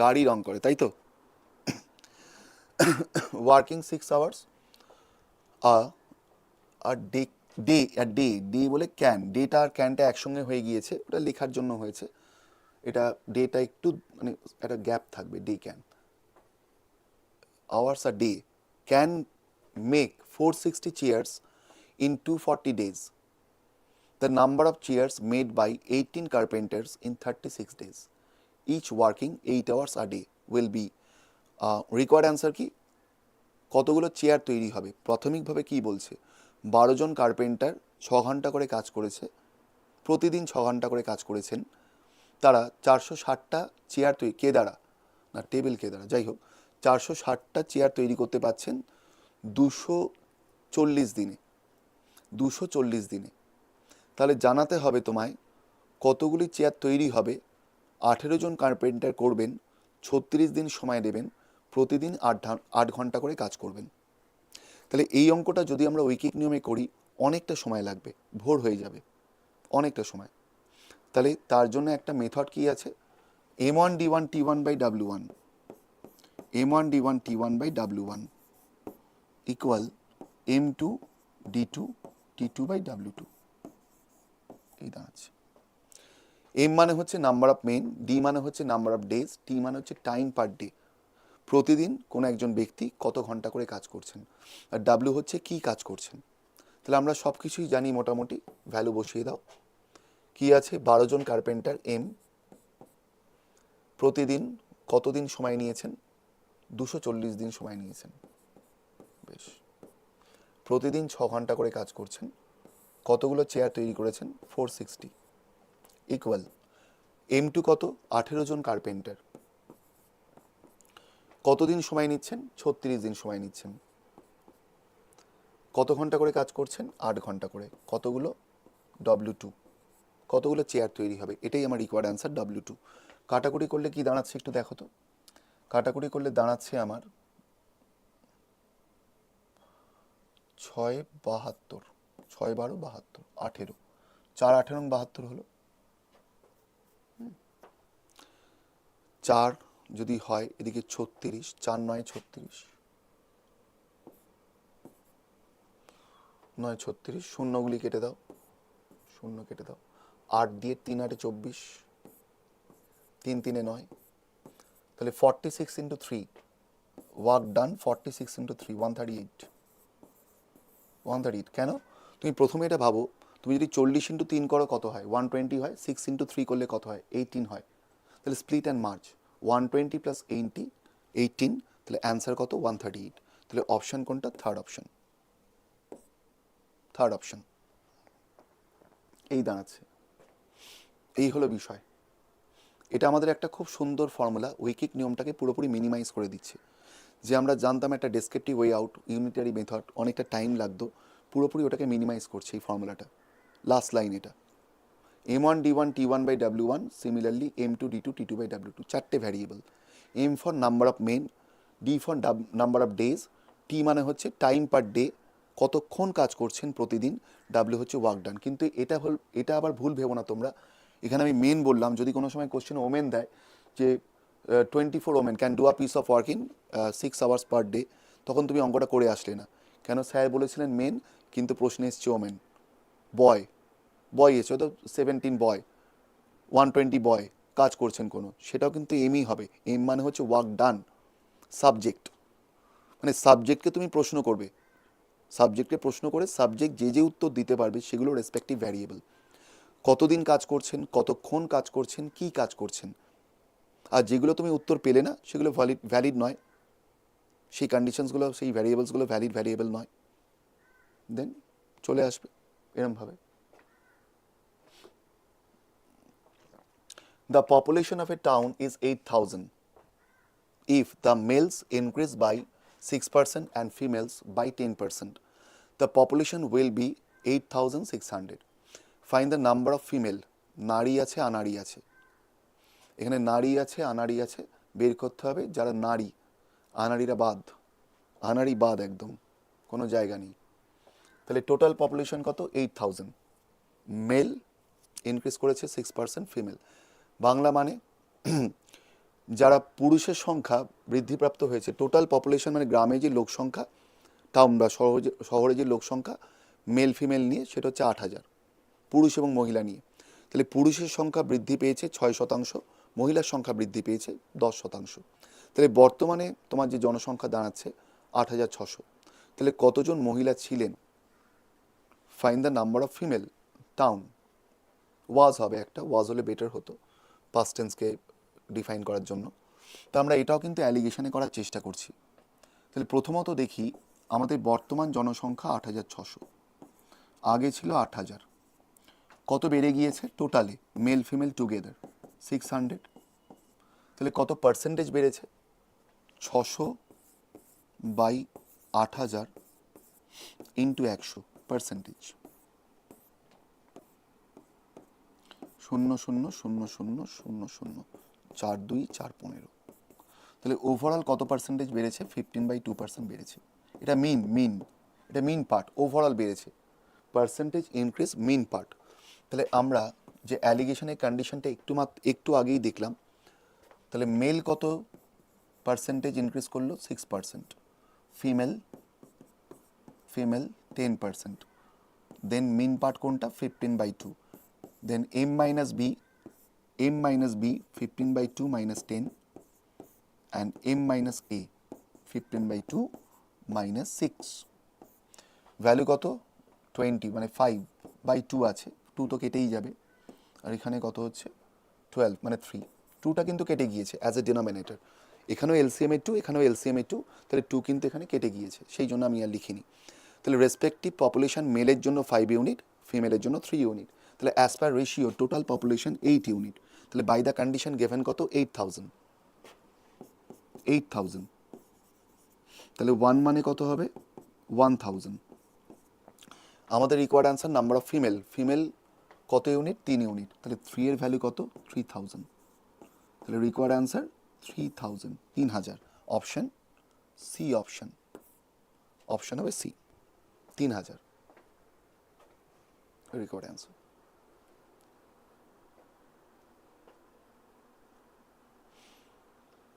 গাড়ি রং করে, তাই তো, working 6 hours a day, day R day, day বলে ক্যান, ডেটা আর ক্যানটা একসঙ্গে হয়ে গিয়েছে, ওটা লেখার জন্য হয়েছে, এটা ডেটা একটু মানে একটা গ্যাপ থাকবে, day can, hours a day can make 460 chairs in 240 days. The number of chairs made by 18 carpenters in 36 days, each working 8 hours a day, will be required answer কি? কতগুলো চেয়ার তৈরি হবে? প্রাথমিকভাবে কি বলছে? 12 জন কার্পেন্টার 6 ঘন্টা করে কাজ করেছে, প্রতিদিন 6 ঘন্টা করে কাজ করেছেন, তারা 460টা চেয়ার তৈরি, কে দ্বারা না টেবিল কে দ্বারা, যাই হোক, 460টা চেয়ার তৈরি করতে পারছেন 240 দিনে, 240 দিনে। তাহলে জানাতে হবে তোমায় কতগুলি চেয়ার তৈরি হবে। 18 জন কার্পেন্টার করবেন, 36 দিন সময় দেবেন, প্রতিদিন 8 ঘন্টা করে কাজ করবেন। তাহলে এই অঙ্কটা যদি আমরা ঐকিক নিয়মে করি অনেকটা সময় লাগবে, ভোর হয়ে যাবে অনেকটা সময়। তাহলে তার জন্য একটা মেথড কি আছে? M1 D1 T1 by W1, M1 D1 T1 by W1 equal M2 D2 T2 by W2 এই দাঁড়াচ্ছে। এম মানে হচ্ছে নাম্বার অফ মেন, ডি মানে হচ্ছে নাম্বার অফ ডেজ, টি মানে হচ্ছে টাইম পার ডে, প্রতিদিন কোনো একজন ব্যক্তি কত ঘন্টা করে কাজ করছেন, আর ডাব্লিউ হচ্ছে কি কাজ করছেন। তাহলে আমরা সব কিছুই জানি মোটামুটি, ভ্যালু বসিয়ে দাও। কি আছে, 12 জন কার্পেন্টার এম প্রতিদিন কতদিন সময় নিয়েছেন, 240 দিন সময় নিয়েছেন। বেশ, প্রতিদিন 6 ঘন্টা করে কাজ করছেন, কতগুলো চেয়ার তৈরি করেছেন, 460 ইকুয়াল M2 কত, 18 জন কার্পেন্টার কতদিন সময় নিচ্ছেন, 36 দিন সময় নিচ্ছেন, কত ঘন্টা করে কাজ করছেন, 8 ঘন্টা করে, কতগুলো W2, কতগুলো চেয়ার তৈরি হবে, এটাই আমার রিকোয়ার্ড অ্যান্সার W2। কাটাকুটি করলে কি দাঁড়াচ্ছে একটু দেখো তো, কাটাকুটি করলে দাঁড়াচ্ছে আমার 6 72, 6 12 72, 18, 4 18 72 হলো। 4 যদি হয় এদিকে 36, 4 9 36, 9 36, শূন্যগুলি কেটে দাও, শূন্য কেটে দাও, 8 দিয়ে 3 8 24, 3 3 9, তাহলে 46 ইন্টু 3 ওয়ার্ক ডান, 46 ইন্টু 3 138, 138। কেন, তুমি প্রথমে এটা ভাবো, তুমি যদি 40 ইন্টু 3 করো কত হয়, 120 হয়, 6 ইন্টু 3 করলে কত হয়, 18 হয়। তাহলে স্প্লিট অ্যান্ড মার্জ, 120 প্লাস 80 18, তাহলে অ্যান্সার কত, 138। তাহলে অপশন কোনটা, থার্ড অপশন, থার্ড অপশন এই দাঁড়াচ্ছে। এই হলো বিষয়। এটা আমাদের একটা খুব সুন্দর ফর্মুলা, ঐকিক নিয়মটাকে পুরোপুরি মিনিমাইজ করে দিচ্ছে। যে আমরা জানতাম একটা descriptive way out, unitary method, অনেকটা টাইম লাগতো, পুরোপুরি ওটাকে মিনিমাইজ করছে এই ফর্মুলাটা। লাস্ট লাইন এটা, M1 D1 T1 by W1 similarly M2 D2 T2 by W2, চারটে variable. M for number of men, D for number of days, T মানে হচ্ছে টাইম পার ডে, কতক্ষণ কাজ করছেন প্রতিদিন, W হচ্ছে ওয়ার্ক ডান। কিন্তু এটা আবার ভুল ভেবো না তোমরা, এখানে আমি মেন বললাম, যদি কোনো সময় কোশ্চেন ওমেন দেয় যে 24 women can do a piece of work in 6 hours per day, তখন তুমি অঙ্কটা করে আসলে না। কেন, স্যার বলেছিলেন মেন, কিন্তু প্রশ্নে এসছে ওমেন। বয়, বয় এসে তো 17 বয়, 120 বয় কাজ করছেন কোনো, সেটাও কিন্তু এমই হবে। এম মানে হচ্ছে ওয়ার্ক ডান, সাবজেক্ট, মানে সাবজেক্টকে তুমি প্রশ্ন করবে, সাবজেক্টকে প্রশ্ন করে সাবজেক্ট যে যে উত্তর দিতে পারবে সেগুলো রেসপেক্টিভ ভ্যারিয়েবল। কতদিন কাজ করছেন, কতক্ষণ কাজ করছেন, কি কাজ করছেন, আর যেগুলো তুমি উত্তর পেলে না সেগুলো ভ্যালিড নয়, সেই কন্ডিশনসগুলো, সেই ভ্যারিয়েবলসগুলো ভ্যালিড ভ্যারিয়েবল নয়, দেন চলে আসবে এরমভাবে। The population of a town is 8,000 if the males increase by 6% and females by 10%. The population will be 8,600. Find the number of female, নারী আছে আনাড়ি আছে, এখানে নারী আছে আনাড়ি আছে, বের করতে হবে যারা নারী, আনাড়িরা বাদ, আনাড়ি বাদ একদম, কোনো জায়গা নেই। তাহলে টোটাল পপুলেশন কত, 8,000, মেল ইনক্রিজ করেছে 6%, ফিমেল, বাংলা মানে যারা পুরুষের সংখ্যা বৃদ্ধিপ্রাপ্ত হয়েছে, টোটাল পপুলেশন মানে গ্রামে যে লোক সংখ্যা, টাউন বা শহরে যে লোক সংখ্যা মেল ফিমেল নিয়ে, সেটা হচ্ছে 8,000, পুরুষ এবং মহিলা নিয়ে। তাহলে পুরুষের সংখ্যা বৃদ্ধি পেয়েছে 6%, মহিলার সংখ্যা বৃদ্ধি পেয়েছে 10%। তাহলে বর্তমানে তোমার যে জনসংখ্যা দাঁড়াচ্ছে 8,600। তাহলে কতজন মহিলা ছিলেন, find the number of female, town, was হবে একটা, ওয়াজ হলে বেটার হতো পাস্ট টেন্সকে ডিফাইন করার জন্য। তো আমরা এটাও কিন্তু অ্যালিগেশনে করার চেষ্টা করছি। তাহলে প্রথমত দেখি, আমাদের বর্তমান জনসংখ্যা 8,600, আগে ছিল 8,000, কত বেড়ে গিয়েছে টোটালে, মেল ফিমেল টুগেদার 600, তাহলে কত পার্সেন্টেজ বেড়েছে, 600 বাই 8,000 ইন্টু 100 পার্সেন্টেজ, 0.0000000, 4 2 4 15। তাহলে ওভারঅল কত পার্সেন্টেজ বেড়েছে, 15/2% বেড়েছে। এটা এটা মিন পার্ট, ওভারঅল বেড়েছে, পার্সেন্টেজ ইনক্রিজ মিন পার্ট। তাহলে আমরা যে অ্যালিগেশনের কন্ডিশনটা একটু আগেই দেখলাম, তাহলে মেল কত পার্সেন্টেজ ইনক্রিজ করলো 6%, ফিমেল 10%, দেন মিন পার্ট কোনটা 15/2, দেন m minus b 15/2 minus 10 and m minus a 15/2 minus 6, value কত 20, মানে 5/2 আছে, 2 তো কেটেই যাবে, আর এখানে কত হচ্ছে 12, মানে 3, 2টা কিন্তু কেটে গিয়েছে অ্যাজ এ ডিনোমিনেটর, এখানেও এলসিএম এর 2, এখানেও এলসিএম এর 2, তাহলে 2 কিন্তু এখানে কেটে গিয়েছে, সেই জন্য আমি আর লিখিনি। তাহলে রেসপেক্টিভ পপুলেশন মেলের জন্য 5 ইউনিট, ফিমেলের জন্য 3 ইউনিট, তাহলে as per ratio total population 8 unit, তাহলে বাই দ্য কন্ডিশন গিভেন কত 8,000, তাহলে 1 মানে কত হবে 1,000। আমাদের required answer number of female কত ইউনিট 3 ইউনিট, তাহলে 3 এর ভ্যালু কত 3,000, তাহলে required answer 3,000, option C, option হবে সি 3,000 রিকোয়ার্ড অ্যান্সার।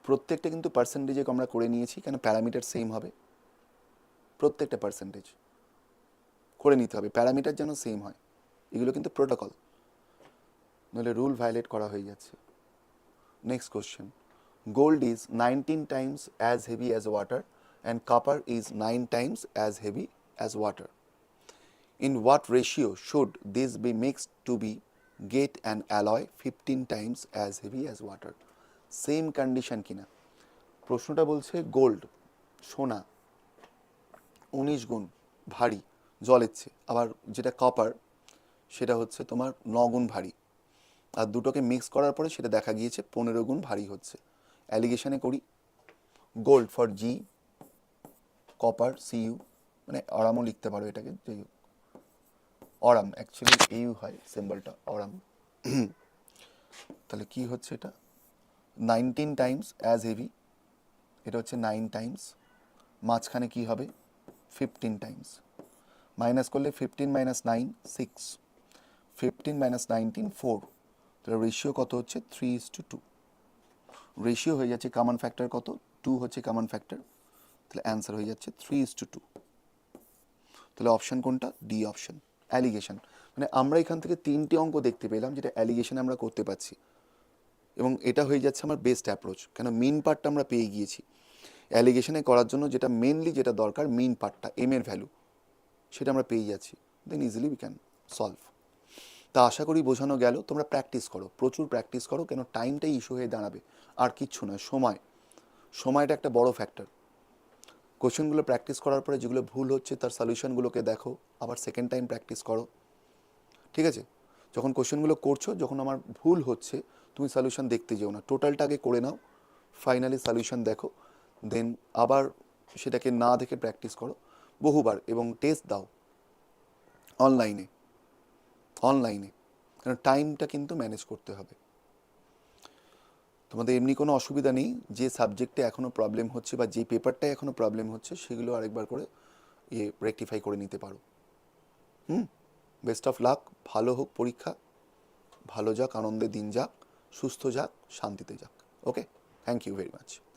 প্রত্যেকটা কিন্তু পার্সেন্টেজে আমরা করে নিয়েছি, কেন প্যারামিটার সেম হবে, প্রত্যেকটা পার্সেন্টেজ করে নিতে হবে, প্যারামিটার যেন সেম হয়, এগুলো কিন্তু প্রোটোকল, নইলে রুল ভায়োলেট করা হয়ে যাচ্ছে। Next question, gold is 19 Times as heavy as water and copper is 9 Times as heavy as water. In what ratio should this be mixed to be get an alloy 15 times as heavy as water? Same condition কিনা, প্রশ্নটা বলছে gold সোনা 19 গুণ ভারী জলের চেয়ে, আবার যেটা কপার সেটা হচ্ছে তোমার 9 গুণ ভারী, আর দুটোকে মিক্স করার পরে সেটা দেখা গিয়েছে 15 গুণ ভারী হচ্ছে। অ্যালিগেশনে করি, gold for G, copper CU, মানে অরামও লিখতে পারো এটাকে, যাই হোক অরাম অ্যাকচুয়ালি ইউ হয় সিম্বলটা অরাম। তাহলে কি হচ্ছে এটা 19 টাইমস অ্যাজ হেভি, এটা হচ্ছে 9 টাইমস, মাঝখানে কি হবে 15 টাইমস, মাইনাস করলে 15 minus 9 6, 15 minus 19 4, তাহলে রেশিও কত হচ্ছে 3:2, রেশিও হয়ে যাচ্ছে কমন ফ্যাক্টর কত 2 হচ্ছে কমন ফ্যাক্টর, তাহলে অ্যান্সার হয়ে যাচ্ছে 3:2। তাহলে অপশন কোনটা ডি অপশন, অ্যালিগেশন, মানে আমরা এখান থেকে 3টে অঙ্ক দেখতে পেলাম যেটা অ্যালিগেশন আমরা করতে পারছি, এবং এটা হয়ে যাচ্ছে আমার বেস্ট অ্যাপ্রোচ, কেন মিন পার্টটা আমরা পেয়ে গিয়েছি। অ্যালিগেশনে করার জন্য যেটা মেনলি যেটা দরকার মিন পার্টটা, এম এর ভ্যালু, সেটা আমরা পেয়ে যাচ্ছি, দেন ইজিলি উই ক্যান সলভ। তা আশা করি বোঝানো গেল, তোমরা প্র্যাকটিস করো, প্রচুর প্র্যাকটিস করো, কেন টাইমটাই ইস্যু হয়ে দাঁড়াবে, আর কিচ্ছু নয়, সময়টা একটা বড় ফ্যাক্টর। কোশ্চেনগুলো প্র্যাকটিস করার পরে যেগুলো ভুল হচ্ছে তার সলিউশনগুলোকে দেখো, আবার সেকেন্ড টাইম প্র্যাকটিস করো, ঠিক আছে? যখন কোশ্চেনগুলো করছো, যখন আমার ভুল হচ্ছে তুমি সলিউশন দেখতে যেও না, টোটালটা আগে করে নাও, ফাইনালি সলিউশন দেখো, দেন আবার সেটাকে না দেখে প্র্যাকটিস করো বহুবার, এবং টেস্ট দাও অনলাইনে, কারণ টাইমটা কিন্তু ম্যানেজ করতে হবে। তোমাদের এমনি কোনো অসুবিধা নেই, যে সাবজেক্টে এখনও প্রবলেম হচ্ছে বা যে পেপারটায় এখনও প্রবলেম হচ্ছে সেগুলো আরেকবার করে রেকটিফাই করে নিতে পারো। বেস্ট অফ লাক, ভালো হোক পরীক্ষা, ভালো যাক, আনন্দে দিন যাক, সুস্থ যাক, শান্তিতে যাক। ওকে, থ্যাংক ইউ ভেরি মাচ।